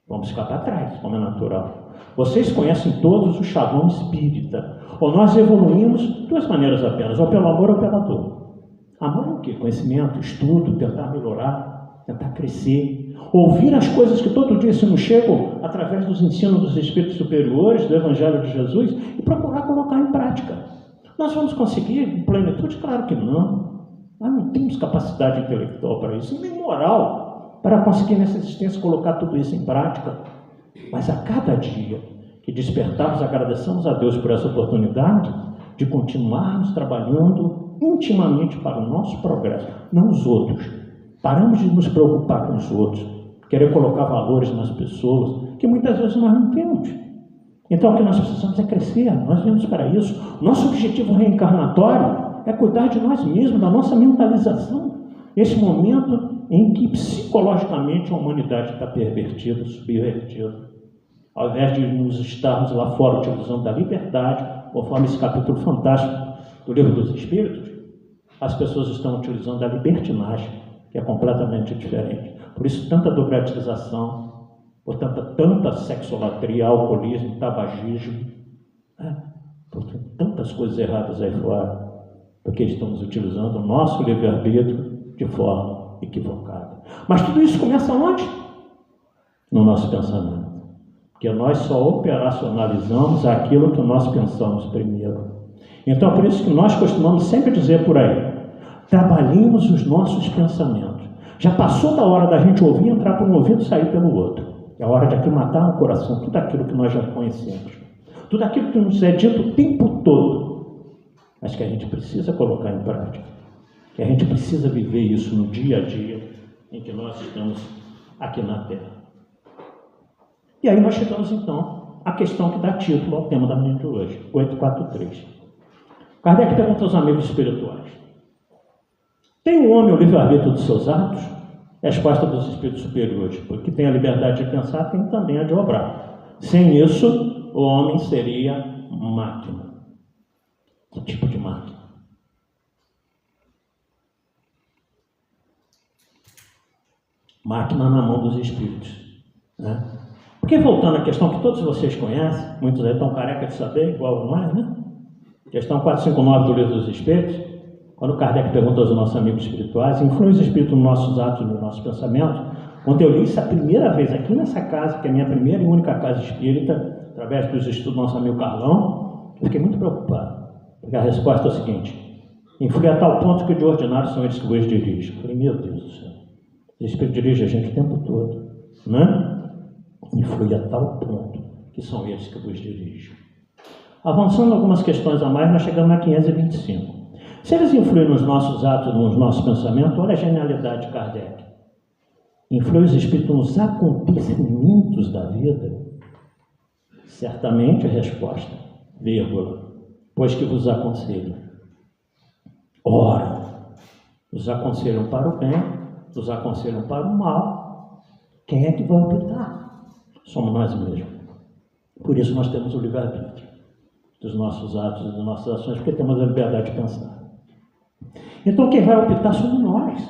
Vamos ficar para trás, como é natural. Vocês conhecem todos o chavão espírita. Ou nós evoluímos de duas maneiras apenas, ou pelo amor ou pela dor. Amor é o quê? Conhecimento, estudo, tentar melhorar, tentar crescer. Ouvir as coisas que todo dia se nos chegam através dos ensinos dos Espíritos superiores, do Evangelho de Jesus, e procurar colocar em prática. Nós vamos conseguir em plenitude? Claro que não. Nós não temos capacidade intelectual para isso, nem moral, para conseguir nessa existência colocar tudo isso em prática. Mas a cada dia que despertarmos, agradecemos a Deus por essa oportunidade de continuarmos trabalhando intimamente para o nosso progresso, não os outros. Paramos de nos preocupar com os outros, querer colocar valores nas pessoas, que muitas vezes nós não temos. Então o que nós precisamos é crescer, nós viemos para isso. Nosso objetivo reencarnatório é cuidar de nós mesmos, da nossa mentalização. Esse momento em que psicologicamente a humanidade está pervertida, subvertida. Ao invés de nos estarmos lá fora utilizando da liberdade, conforme esse capítulo fantástico do Livro dos Espíritos, as pessoas estão utilizando a libertinagem, que é completamente diferente. Por isso, tanta dobratização, portanto, tanta sexolatria, alcoolismo, tabagismo, portanto, tantas coisas erradas aí fora, porque estamos utilizando o nosso livre-arbítrio de forma equivocada. Mas tudo isso começa onde? No nosso pensamento. Porque porque nós só operacionalizamos aquilo que nós pensamos primeiro. Então, por isso que nós costumamos sempre dizer por aí, trabalhemos os nossos pensamentos. Já passou da hora da gente ouvir, entrar por um ouvido e sair pelo outro. É hora de aclimatar no coração tudo aquilo que nós já conhecemos. Tudo aquilo que nos é dito o tempo todo. Mas que a gente precisa colocar em prática. Que a gente precisa viver isso no dia a dia em que nós estamos aqui na Terra. E aí nós chegamos então à questão que dá título ao tema da manhã de hoje, 843. Kardec pergunta aos amigos espirituais: tem o homem o livre-arbítrio dos seus atos? Resposta dos espíritos superiores: porque tem a liberdade de pensar, tem também a de obrar. Sem isso, o homem seria máquina. Que tipo de máquina? Máquina na mão dos espíritos, né? Porque, voltando à questão que todos vocês conhecem, muitos aí estão careca de saber, igual nós, né? Questão 459 do Livro dos Espíritos, quando Kardec pergunta aos nossos amigos espirituais, influem os espíritos nos nossos atos, nos nossos pensamentos? Quando eu li isso a primeira vez aqui nessa casa, que é a minha primeira e única casa espírita, através dos estudos do nosso amigo Carlão, eu fiquei muito preocupado, porque a resposta é o seguinte: influi a tal ponto que de ordinário são eles que vos dirigem. Eu falei, meu Deus do céu, o Espírito dirige a gente o tempo todo, né? Influi a tal ponto que são eles que vos dirigem. Avançando algumas questões a mais, nós chegamos na 525. Se eles influem nos nossos atos, nos nossos pensamentos, olha a genialidade de Kardec. Influi os espíritos nos acontecimentos da vida? Certamente a resposta, vírgula, pois que vos aconselham. Ora, os aconselham para o bem, os aconselham para o mal. Quem é que vai optar? Somos nós mesmos. Por isso nós temos o livre-arbítrio dos nossos atos e das nossas ações, porque temos a liberdade de pensar. Então quem vai optar somos nós.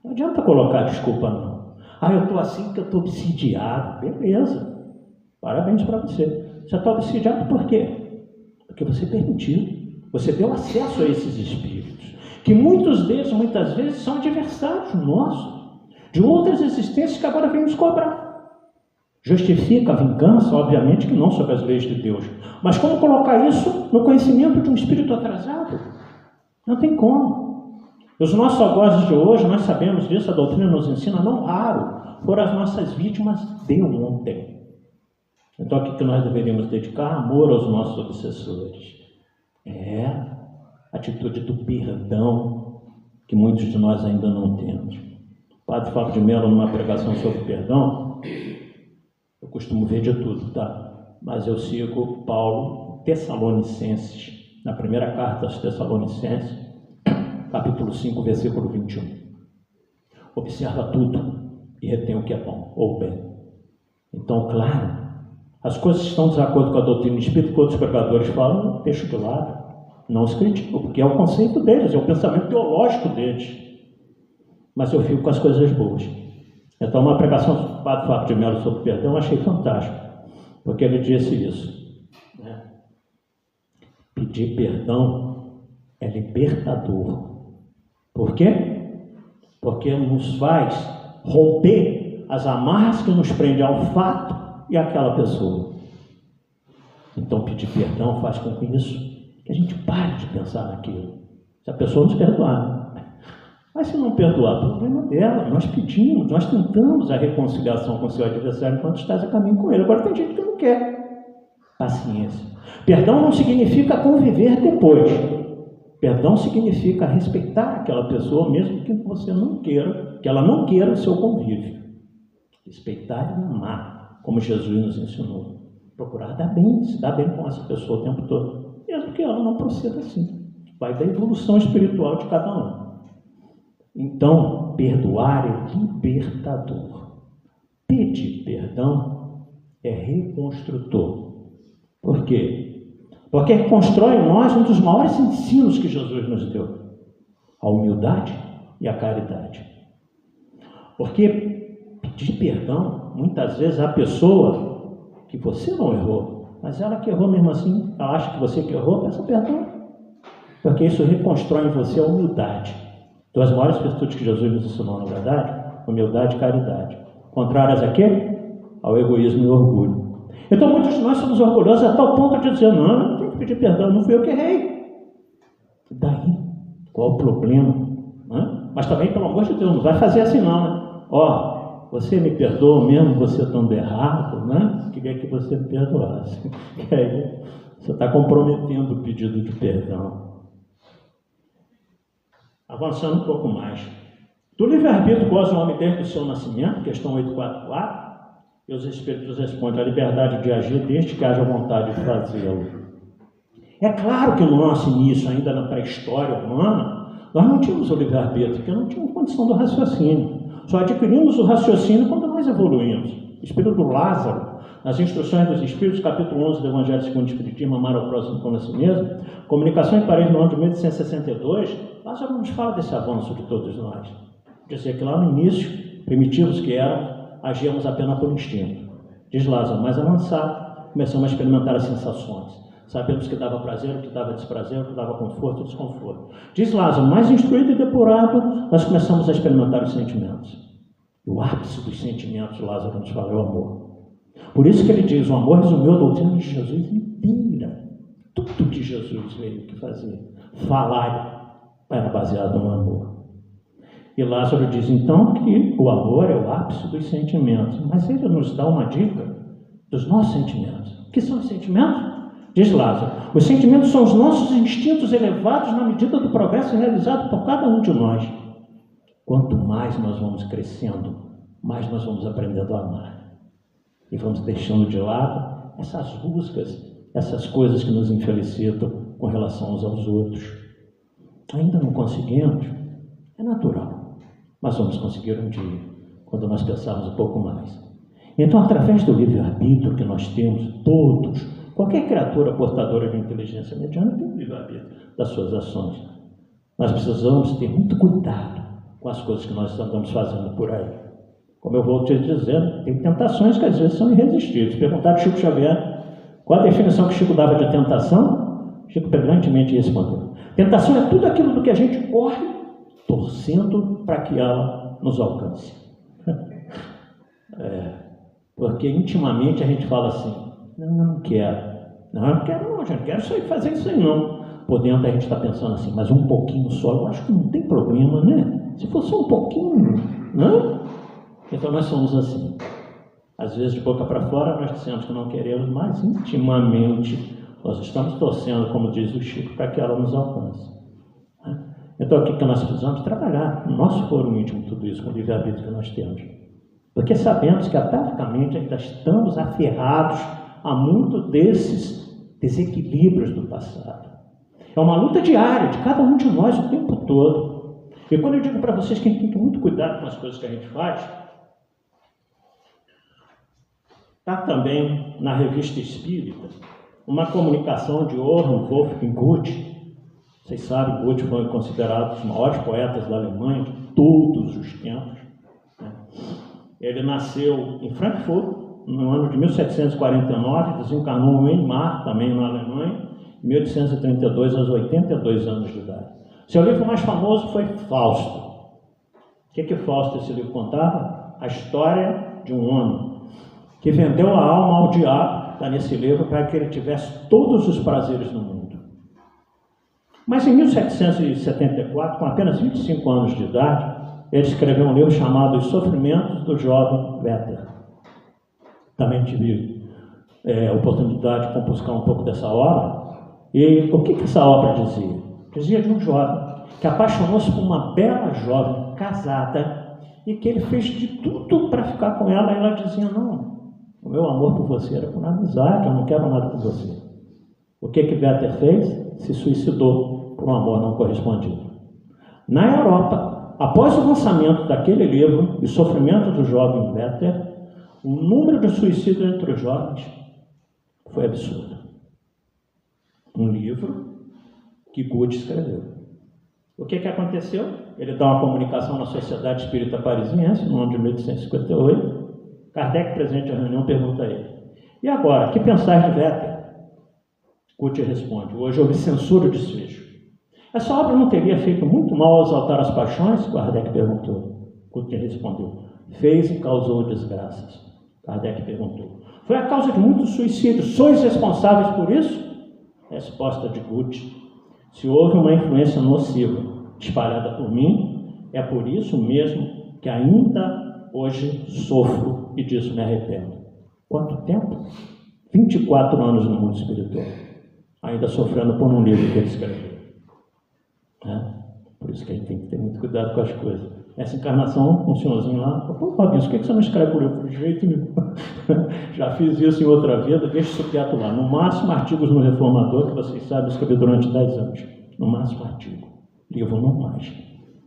Não adianta colocar desculpa não. Eu estou assim porque eu estou obsidiado. Beleza. Parabéns para você. Você está obsidiado por quê? Porque você permitiu. Você deu acesso a esses espíritos, que muitas vezes são adversários nossos, de outras existências que agora vêm nos cobrar. Justifica a vingança, obviamente que não sob as leis de Deus. Mas como colocar isso no conhecimento de um espírito atrasado? Não tem como. Os nossos algozes de hoje, nós sabemos disso, a doutrina nos ensina, não raro, foram as nossas vítimas de ontem. Então, o que nós deveríamos dedicar? Amor aos nossos obsessores. A atitude do perdão, que muitos de nós ainda não temos. O padre Fábio de Mello, numa pregação sobre perdão, eu costumo ver de tudo, tá? Mas eu sigo Paulo, Tessalonicenses, na primeira carta aos Tessalonicenses, capítulo 5, versículo 21. Observa tudo e retém o que é bom ou bem. Então, claro, as coisas estão em desacordo com a doutrina espírita, que outros pregadores falam, deixa de lado, não os critico, porque é o conceito deles, é o pensamento teológico deles. Mas eu fico com as coisas boas. Então, uma pregação do padre Fábio de Mello sobre perdão, eu achei fantástico, porque ele disse isso, né? Pedir perdão é libertador. Por quê? Porque nos faz romper as amarras que nos prendem ao fato e àquela pessoa. Então, pedir perdão faz com que a gente pare de pensar naquilo. Se a pessoa nos perdoar. Mas se não perdoar, o problema dela. Nós pedimos, nós tentamos a reconciliação com o seu adversário enquanto estás a caminho com ele. Agora tem gente que não quer. Paciência. Perdão não significa conviver depois. Perdão significa respeitar aquela pessoa, mesmo que você não queira, que ela não queira o seu convívio. Respeitar e amar, como Jesus nos ensinou. Procurar dar bem, se dar bem com essa pessoa o tempo todo, mesmo que ela não proceda assim. Vai da evolução espiritual de cada um. Então, perdoar é libertador. Pedir perdão é reconstrutor. Por quê? Porque constrói em nós um dos maiores ensinos que Jesus nos deu: a humildade e a caridade. Porque pedir perdão, muitas vezes a pessoa que você não errou, mas ela que errou mesmo assim, ela acha que você que errou, peça perdão. Porque isso reconstrói em você a humildade. Então, as maiores virtudes que Jesus nos ensinou, na verdade, humildade e caridade. Contrárias a quê? Ao egoísmo e ao orgulho. Então muitos de nós somos orgulhosos a tal ponto de dizer, não, eu não tenho que pedir perdão, não fui eu que errei. E daí? Qual o problema? Mas também, pelo amor de Deus, não vai fazer assim não, né? Ó, você me perdoa mesmo você estando errado, né? Queria que você me perdoasse. E aí, você está comprometendo o pedido de perdão. Avançando um pouco mais. Do livre-arbítrio goza o homem desde o seu nascimento, questão 844, e os Espíritos respondem, a liberdade de agir desde que haja vontade de fazê-lo. É claro que no nosso início, ainda na pré-história humana, nós não tínhamos o livre-arbítrio, porque não tínhamos condição do raciocínio. Só adquirimos o raciocínio quando nós evoluímos. O Espírito do Lázaro, nas Instruções dos Espíritos, capítulo 11 do Evangelho segundo o Espiritismo, amar ao próximo como a si mesmo, Comunicação em Paris, no ano de 1862, Lázaro nos fala desse avanço de todos nós. Dizia que lá no início, primitivos que eram, agíamos apenas por instinto. Diz Lázaro, mais avançado, começamos a experimentar as sensações. Sabemos que dava prazer, o que dava desprazer, o que dava conforto e desconforto. Diz Lázaro, mais instruído e depurado, nós começamos a experimentar os sentimentos. E o ápice dos sentimentos, Lázaro nos fala, é o amor. Por isso que ele diz, o amor resumiu a doutrina de Jesus inteira. Tudo que Jesus veio que fazer, falar, era baseado no amor. E Lázaro diz, então, que o amor é o ápice dos sentimentos. Mas ele nos dá uma dica dos nossos sentimentos. O que são os sentimentos? Diz Lázaro, os sentimentos são os nossos instintos elevados na medida do progresso realizado por cada um de nós. Quanto mais nós vamos crescendo, mais nós vamos aprendendo a amar. E vamos deixando de lado essas buscas, essas coisas que nos infelicitam com relação uns aos outros. Ainda não conseguimos, é natural, mas vamos conseguir um dia, quando nós pensarmos um pouco mais. Então, através do livre-arbítrio que nós temos, todos, qualquer criatura portadora de inteligência mediana tem o livre-arbítrio das suas ações. Nós precisamos ter muito cuidado com as coisas que nós andamos fazendo por aí. Como eu vou te dizendo, tem tentações que às vezes são irresistíveis. Perguntaram a Chico Xavier qual a definição que Chico dava de tentação, Chico brilhantemente respondeu. Tentação é tudo aquilo do que a gente corre, torcendo para que ela nos alcance. Porque intimamente a gente fala assim, não quero. Não quero não, gente, não quero fazer isso aí não. Por dentro a gente está pensando assim, mas um pouquinho só, eu acho que não tem problema, né? Se for só um pouquinho, não? Então nós somos assim. Às vezes de boca para fora nós dizemos que não queremos, mas intimamente nós estamos torcendo, como diz o Chico, para que ela nos alcance. Então o que nós precisamos? Trabalhar no nosso foro íntimo tudo isso, com o livre-arbítrio que nós temos. Porque sabemos que atavicamente ainda estamos aferrados a muito desses desequilíbrios do passado. É uma luta diária de cada um de nós o tempo todo. E quando eu digo para vocês que a gente tem que ter muito cuidado com as coisas que a gente faz, está também na Revista Espírita uma comunicação de Johann Wolfgang Goethe. Vocês sabem, Goethe foi considerado um dos maiores poetas da Alemanha de todos os tempos. Ele nasceu em Frankfurt no ano de 1749, desencarnou em Weimar, também na Alemanha, em 1832, aos 82 anos de idade. Seu livro mais famoso foi Fausto. O que Fausto, esse livro, contava? A história de um homem que vendeu a alma ao diabo, está nesse livro, para que ele tivesse todos os prazeres no mundo. Mas em 1774, com apenas 25 anos de idade, ele escreveu um livro chamado Os Sofrimentos do Jovem Werther. Também tive a oportunidade de compuscar um pouco dessa obra. E o que essa obra dizia? Dizia de um jovem que apaixonou-se por uma bela jovem casada e que ele fez de tudo para ficar com ela. E ela dizia, não, o meu amor por você era por amizade, eu não quero nada com você. O que Werther fez? Se suicidou por um amor não correspondido. Na Europa, após o lançamento daquele livro, O Sofrimento do Jovem Werther, o número de suicídios entre os jovens foi absurdo. Um livro que Goethe escreveu. O que aconteceu? Ele dá uma comunicação na Sociedade Espírita Parisiense, no ano de 1858. Kardec, presente à reunião, pergunta a ele, e agora, que pensar de Werther? Goethe responde, hoje eu lhe censuro o desfecho. Essa obra não teria feito muito mal ao exaltar as paixões? Kardec perguntou. Goethe respondeu, fez e causou desgraças. Kardec perguntou, Foi a causa de muitos suicídios. Sois responsáveis por isso? Resposta de Gucci: se houve uma influência nociva espalhada por mim, é por isso mesmo que ainda hoje sofro e disso me arrependo. Quanto tempo? 24 anos no mundo espiritual, ainda sofrendo por um livro que ele escreveu. Por isso que a gente tem que ter muito cuidado com as coisas. Essa encarnação, um senhorzinho lá, falou: Fabinho, por que você não escreve o livro? De jeito nenhum. Já fiz isso em outra vida, deixa isso quieto lá. No máximo, artigos no Reformador, que vocês sabem, escrevi durante 10 anos. No máximo, artigo. Livro não mais.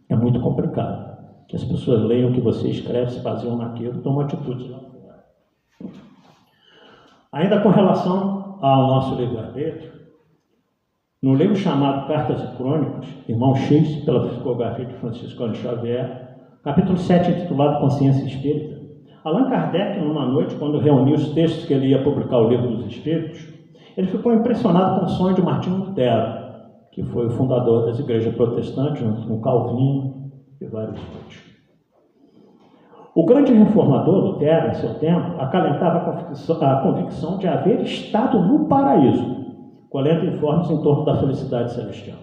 É muito complicado. Que as pessoas leiam o que você escreve, se baseiam naquilo, tomam atitudes lá fora. Ainda com relação ao nosso livre-arbítrio, no livro chamado Cartas e Crônicas, Irmão X, pela psicografia de Francisco Cândido Xavier, capítulo 7, intitulado Consciência Espírita, Allan Kardec, numa noite, quando reuniu os textos que ele ia publicar o Livro dos Espíritos, ele ficou impressionado com o sonho de Martinho Lutero, que foi o fundador das igrejas protestantes, junto com Calvino e vários outros. O grande reformador Lutero, em seu tempo, acalentava a convicção de haver estado no paraíso, colhendo informes em torno da felicidade celestial.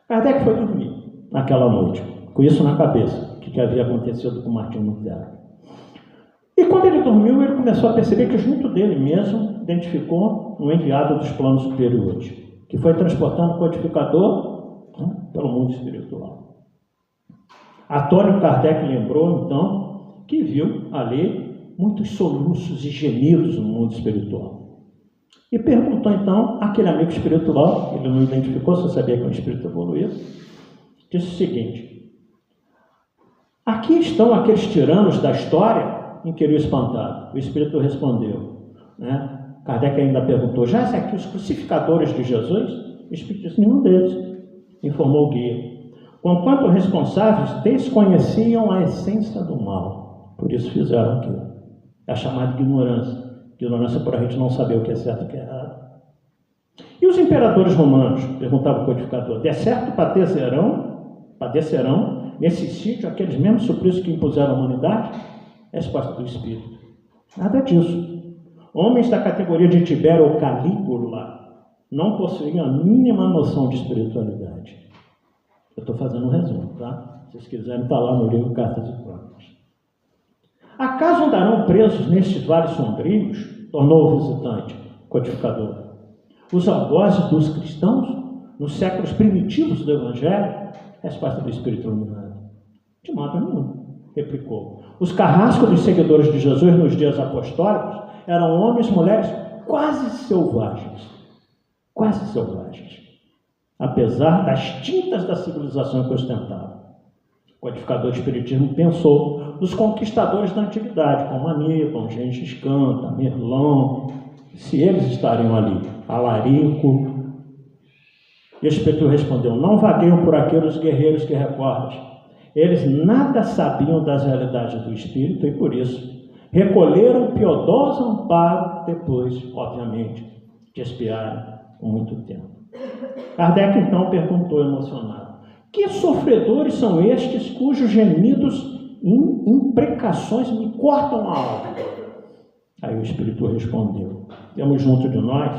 Kardec foi dormir naquela noite, com isso na cabeça, o que havia acontecido com Martinho Lutero. E quando ele dormiu, ele começou a perceber que junto dele mesmo identificou um enviado dos planos superiores, que foi transportando o codificador pelo mundo espiritual. Atônio, Kardec lembrou, então, que viu ali muitos soluços e gemidos no mundo espiritual. E perguntou, então, àquele amigo espiritual, ele não identificou, só sabia que é um espírito evoluído, disse o seguinte: aqui estão aqueles tiranos da história em que ele o espantado. O espírito respondeu, Kardec ainda perguntou: já se aqui os crucificadores de Jesus? O espírito disse: nenhum deles, informou o guia. Conquanto responsáveis desconheciam a essência do mal, por isso fizeram aquilo. É chamada de ignorância. Ignorância por a gente não saber o que é certo e o que é errado. E os imperadores romanos, perguntava o codificador, de certo padecerão nesse sítio aqueles mesmos suplícios que impuseram à humanidade? Resposta do espírito: nada disso. Homens da categoria de Tibério ou Calígula não possuíam a mínima noção de espiritualidade. Eu estou fazendo um resumo, tá? Se vocês quiserem, está lá no livro Cartas e Crônicas. Acaso andarão presos nestes vales sombrios? Tornou o visitante, codificador. Os algozes dos cristãos, nos séculos primitivos do Evangelho? Resposta do Espírito Iluminado: de modo nenhum, replicou. Os carrascos dos seguidores de Jesus nos dias apostólicos eram homens e mulheres quase selvagens, apesar das tintas da civilização que ostentavam. O codificador do Espiritismo pensou nos conquistadores da antiguidade, como Aníbal, Gengis Khan, Tamerlão, se eles estariam ali, Alarico. E o Espírito respondeu: não vagueiam por aqueles guerreiros que recordas. Eles nada sabiam das realidades do Espírito e, por isso, recolheram piedoso amparo depois, obviamente, de espiarem por muito tempo. Kardec, então, perguntou emocionado: que sofredores são estes cujos gemidos e imprecações me cortam a alma? Aí o Espírito respondeu: temos junto de nós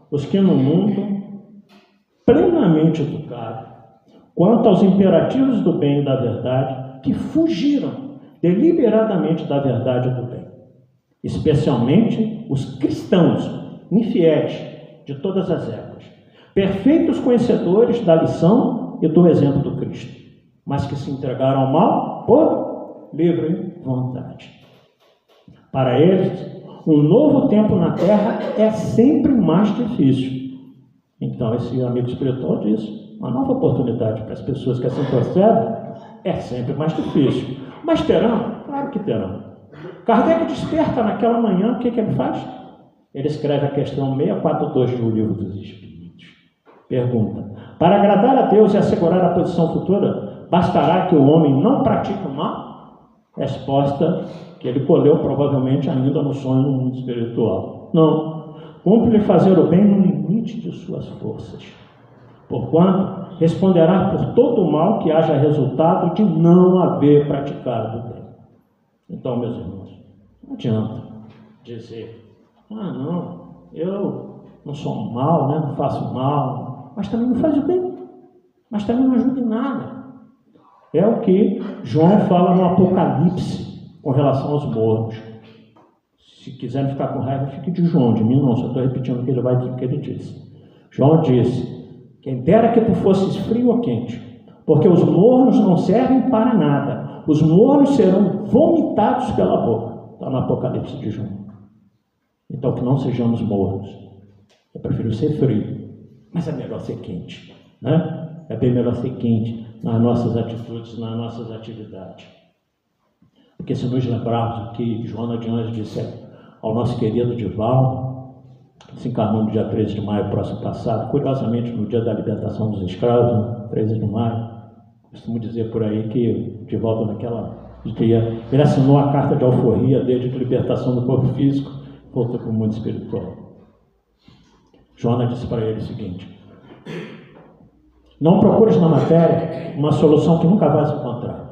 os que no mundo, plenamente educados quanto aos imperativos do bem e da verdade, que fugiram deliberadamente da verdade e do bem, especialmente os cristãos infiéis de todas as épocas, perfeitos conhecedores da lição e do exemplo do Cristo, mas que se entregaram ao mal por livre vontade. Para eles, um novo tempo na Terra é sempre mais difícil. Então, esse amigo espiritual disse: uma nova oportunidade para as pessoas que assim procedem é sempre mais difícil. Mas terão? Claro que terão. Kardec desperta naquela manhã, o que ele faz? Ele escreve a questão 642 do Livro dos Espíritos. Pergunta: para agradar a Deus e assegurar a posição futura, bastará que o homem não pratique o mal? Resposta que ele colheu provavelmente ainda no sonho no mundo espiritual: não. Cumpre-lhe fazer o bem no limite de suas forças, porquanto responderá por todo o mal que haja resultado de não haver praticado o bem. Então, meus irmãos, não adianta dizer Ah, não, eu não sou mal, né? Não faço mal, mas também não faz o bem, mas também não ajuda em nada. É o que João fala no Apocalipse com relação aos mornos. Se quiserem ficar com raiva, fique de João, de mim não, só estou repetindo o que ele disse. João disse: quem dera que tu fosses frio ou quente, porque os mornos não servem para nada, os mornos serão vomitados pela boca. Está no Apocalipse de João. Então que não sejamos mornos. Eu prefiro ser frio, mas é melhor ser quente, né? É bem melhor ser quente nas nossas atitudes, nas nossas atividades. Porque se nos lembrarmos o que Joana de Anjos disse ao nosso querido Divaldo, que se encarnou no dia 13 de maio próximo passado, curiosamente no dia da libertação dos escravos, né? 13 de maio, costumo dizer por aí que Divaldo naquela dia, ele assinou a carta de alforria dele de libertação do corpo físico, voltou para o mundo espiritual. Joana disse para ele o seguinte: não procures na matéria uma solução que nunca vais encontrar.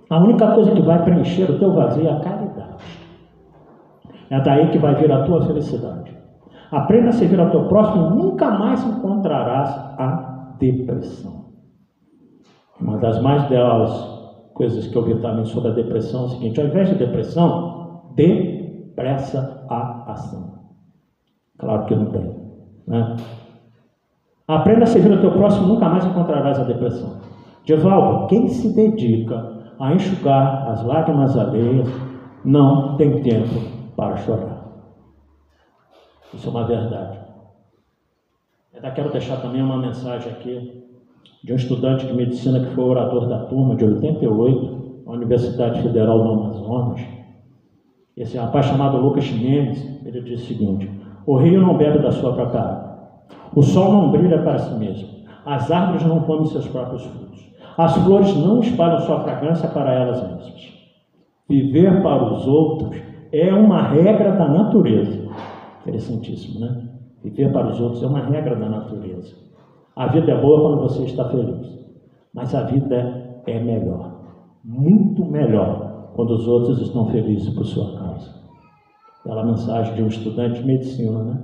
A única coisa que vai preencher o teu vazio é a caridade. É daí que vai vir a tua felicidade. Aprenda a servir ao teu próximo e nunca mais encontrarás a depressão. Uma das mais belas coisas que eu vi também sobre a depressão é o seguinte: ao invés de depressão, depressa a ação. Claro que não tem, né? Aprenda a servir ao teu próximo, nunca mais encontrarás a depressão. Divaldo, quem se dedica a enxugar as lágrimas alheias não tem tempo para chorar. Isso é uma verdade. Eu quero deixar também uma mensagem aqui de um estudante de medicina que foi orador da turma de 88, na Universidade Federal do Amazonas. Esse rapaz chamado Lucas Chimenez, ele disse o seguinte: o rio não bebe da sua própria água, o sol não brilha para si mesmo, as árvores não comem seus próprios frutos, as flores não espalham sua fragrância para elas mesmas. Viver para os outros é uma regra da natureza. Interessantíssimo, né? Viver para os outros é uma regra da natureza. A vida é boa quando você está feliz, mas a vida é melhor, muito melhor, quando os outros estão felizes por sua causa. Aquela mensagem de um estudante de medicina, né?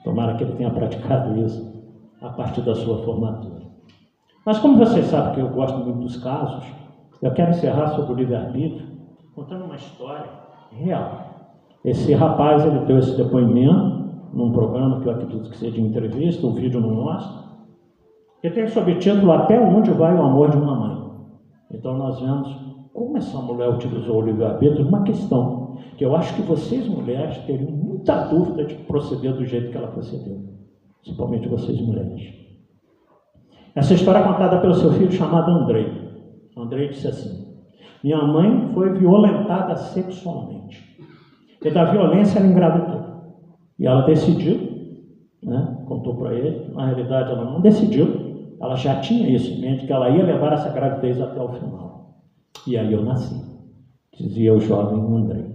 Tomara que ele tenha praticado isso a partir da sua formatura. Mas como vocês sabem que eu gosto muito dos casos, eu quero encerrar sobre o livre-arbítrio contando uma história real. Esse rapaz, ele deu esse depoimento num programa que eu acredito que seja de entrevista, o vídeo não mostra, que tem sob título Até Onde Vai o Amor de uma Mãe. Então nós vemos como essa mulher utilizou o livre-arbítrio numa questão que eu acho que vocês mulheres teriam muita dúvida de proceder do jeito que ela procedeu, principalmente vocês mulheres. Essa história é contada pelo seu filho chamado Andrei. Andrei disse assim: minha mãe foi violentada sexualmente, e da violência ela engravidou. E ela decidiu, né, contou para ele, na realidade ela não decidiu, ela já tinha isso em mente, que ela ia levar essa gravidez até o final. E aí eu nasci, dizia o jovem Andrei.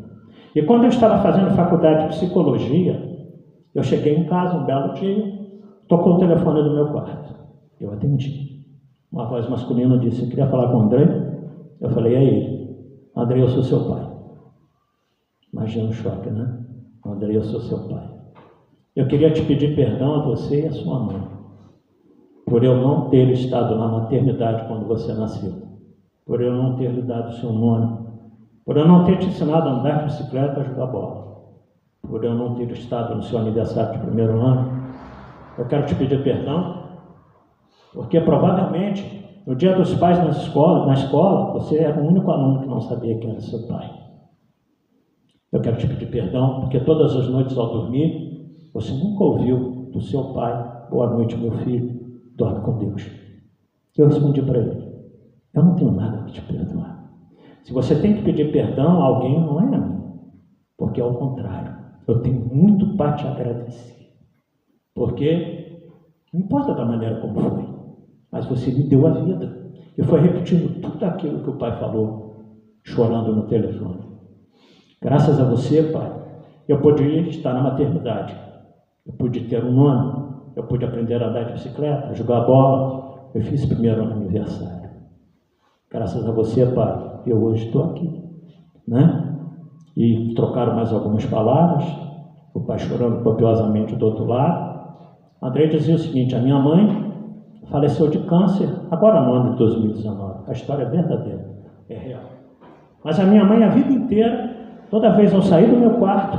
E quando eu estava fazendo faculdade de psicologia, eu cheguei em casa um belo dia, tocou o telefone do meu quarto. Eu atendi. Uma voz masculina disse: eu queria falar com o Andrei. Eu falei: é ele. Andrei, eu sou seu pai. Imagina o choque, né? Andrei, eu sou seu pai. Eu queria te pedir perdão a você e a sua mãe, por eu não ter estado na maternidade quando você nasceu, por eu não ter lhe dado o seu nome, por eu não ter te ensinado a andar de bicicleta, a jogar bola, por eu não ter estado no seu aniversário de primeiro ano. Eu quero te pedir perdão, porque provavelmente no dia dos pais na escola, você era o único aluno que não sabia quem era seu pai. Eu quero te pedir perdão, porque todas as noites ao dormir, você nunca ouviu do seu pai: boa noite, meu filho, dorme com Deus. Eu respondi para ele: eu não tenho nada para te perdoar. Se você tem que pedir perdão a alguém, não é a mim, porque ao contrário, eu tenho muito para te agradecer. Porque não importa da maneira como foi, mas você me deu a vida. E foi repetindo tudo aquilo que o pai falou, chorando no telefone. Graças a você, pai, eu podia estar na maternidade, eu pude ter um nome, eu pude aprender a andar de bicicleta, jogar bola, eu fiz primeiro aniversário. Graças a você, pai, eu hoje estou aqui, né? E trocaram mais algumas palavras, o pai chorando copiosamente do outro lado. Andrei dizia o seguinte: a minha mãe faleceu de câncer agora no ano de 2019. A história é verdadeira, é real. Mas a minha mãe, a vida inteira, toda vez eu saí do meu quarto,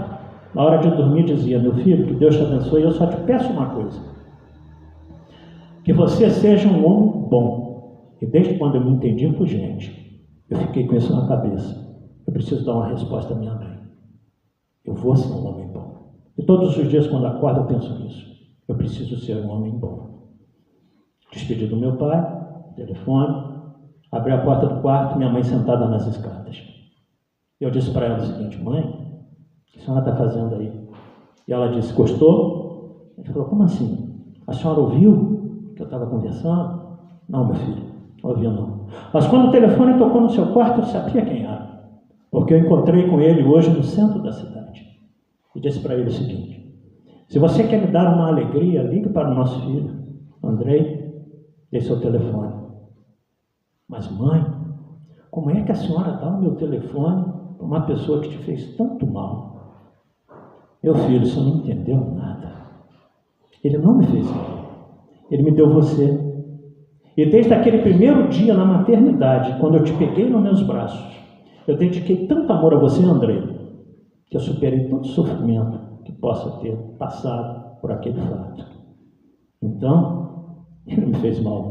na hora de dormir, dizia: meu filho, que Deus te abençoe, eu só te peço uma coisa, que você seja um homem bom. E desde quando eu me entendi por gente, eu fiquei com isso na cabeça. Eu preciso dar uma resposta à minha mãe. Eu vou ser um homem bom. E todos os dias, quando acordo, eu penso nisso. Eu preciso ser um homem bom. Despedi do meu pai, telefone, abri a porta do quarto, minha mãe sentada nas escadas. Eu disse para ela o seguinte: mãe, o que a senhora está fazendo aí? E ela disse: gostou? Ele falou: como assim? A senhora ouviu que eu estava conversando? Não, meu filho, não ouviu não. Mas quando o telefone tocou no seu quarto, eu sabia quem era, porque eu encontrei com ele hoje no centro da cidade. E disse para ele o seguinte: se você quer me dar uma alegria, ligue para o nosso filho, Andrei, dê seu telefone. Mas mãe, como é que a senhora dá o meu telefone para uma pessoa que te fez tanto mal? Meu filho, você não entendeu nada. Ele não me fez mal. Ele me deu você. E desde aquele primeiro dia na maternidade, quando eu te peguei nos meus braços, eu dediquei tanto amor a você, Andrei, que eu superei todo sofrimento que possa ter passado por aquele fato. Então, ele não me fez mal,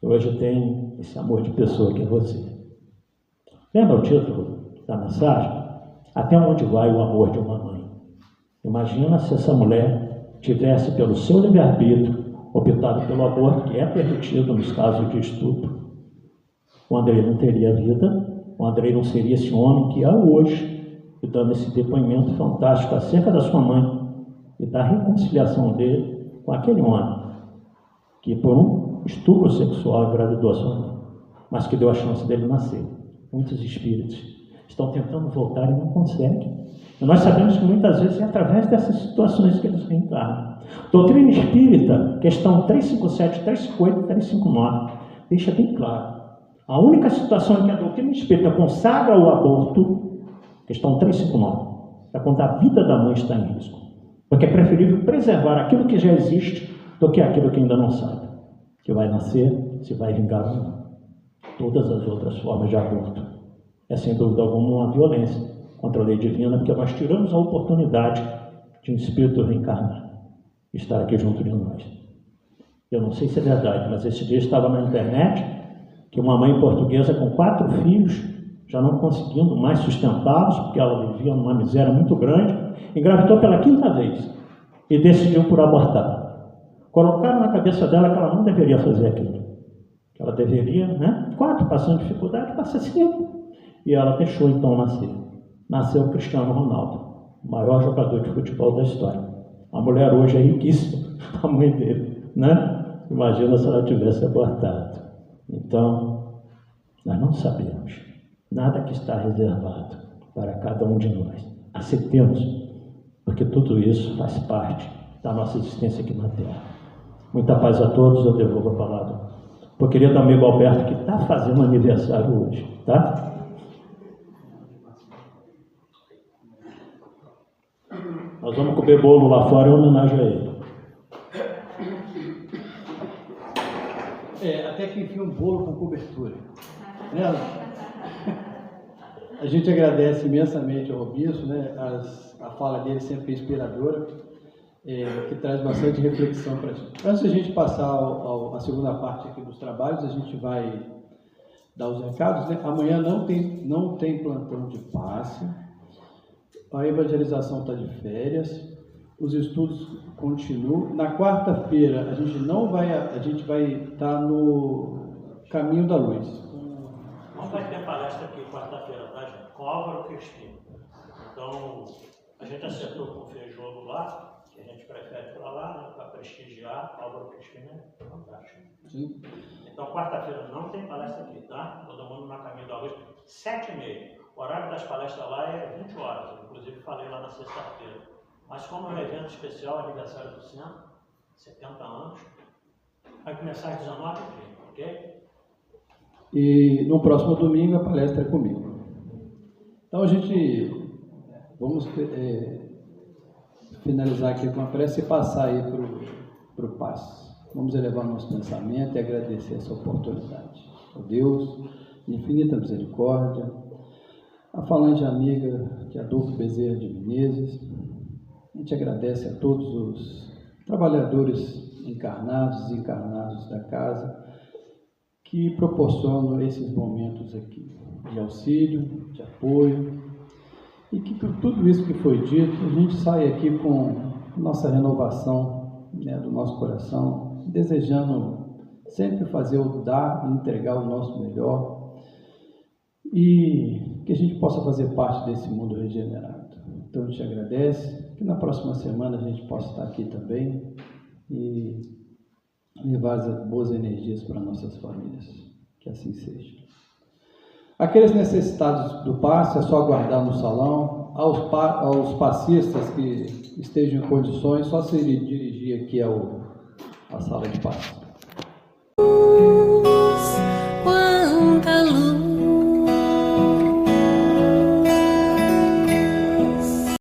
não. Hoje eu tenho esse amor de pessoa que é você. Lembra o título da mensagem? Até onde vai o amor de uma mãe? Imagina se essa mulher tivesse, pelo seu livre-arbítrio, optado pelo aborto, que é permitido nos casos de estupro. O Andrei não teria vida, o Andrei não seria esse homem que é hoje, e dando esse depoimento fantástico acerca da sua mãe e da reconciliação dele com aquele homem que, por um estupro sexual, engravidou a sua mãe, mas que deu a chance dele nascer. Muitos espíritos estão tentando voltar e não conseguem. E nós sabemos que muitas vezes é através dessas situações que eles reencarnam. Doutrina Espírita, questão 357, 358 e 359, deixa bem claro. A única situação em que a doutrina espírita consagra o aborto, questão 359, é quando a vida da mãe está em risco. Porque é preferível preservar aquilo que já existe do que aquilo que ainda não sabe, que vai nascer, se vai vingar ou não. Todas as outras formas de aborto é, sem dúvida alguma, uma violência contra a lei divina, porque nós tiramos a oportunidade de um espírito reencarnar e estar aqui junto de nós. Eu não sei se é verdade, mas esse dia estava na internet que uma mãe portuguesa com 4 filhos, já não conseguindo mais sustentá-los, porque ela vivia numa miséria muito grande, engravidou pela 5ª vez e decidiu por abortar. Colocaram na cabeça dela que ela não deveria fazer aquilo, que ela deveria, 4 passando dificuldade, passa 5. E ela deixou então nascer. Nasceu o Cristiano Ronaldo, o maior jogador de futebol da história. A mulher hoje é riquíssima, a mãe dele, Imagina se ela tivesse abortado. Então, nós não sabemos nada que está reservado para cada um de nós. Aceitemos, porque tudo isso faz parte da nossa existência aqui na Terra. Muita paz a todos, eu devolvo a palavra para o querido amigo Alberto, que está fazendo aniversário hoje, tá? Nós vamos comer bolo lá fora em homenagem a ele. Até que enfim um bolo com cobertura. A gente agradece imensamente ao Bispo, a fala dele sempre é inspiradora, que traz bastante reflexão para a gente. Antes de a gente passar a segunda parte aqui dos trabalhos, a gente vai dar os recados. Amanhã não tem plantão de passe, a evangelização está de férias, os estudos continuam. Na quarta-feira a gente vai estar no Caminho da Luz. Não vai ter palestra aqui quarta-feira, tá, gente? Com Álvaro Cristino. Então, a gente acertou com o Feijolo lá, que a gente prefere para lá, para prestigiar. Álvaro Cristino é fantástico. Sim. Então, quarta-feira não tem palestra aqui, tá? Todo mundo na Caminho da Luz, 7h30. O horário das palestras lá é 20 horas. Inclusive, falei lá na sexta-feira. Mas como é um evento especial, aniversário do centro, 70 anos, vai começar às 19h30, ok? E no próximo domingo a palestra é comigo. Então a gente vamos finalizar aqui com a prece e passar aí para o passe. Vamos elevar nosso pensamento e agradecer essa oportunidade. Ó Deus, de infinita misericórdia, a falante amiga de Adolfo Bezerra de Menezes, a gente agradece a todos os trabalhadores encarnados e desencarnados da casa que proporcionam esses momentos aqui de auxílio, de apoio, e que por tudo isso que foi dito, a gente sai aqui com nossa renovação, né, do nosso coração, desejando sempre fazer o dar e entregar o nosso melhor, e que a gente possa fazer parte desse mundo regenerado. Então a gente agradece, que na próxima semana a gente possa estar aqui também e levar as boas energias para nossas famílias, que assim seja. Aqueles necessitados do passe, é só aguardar no salão. Aos passistas que estejam em condições, só se dirigir aqui à sala de passe.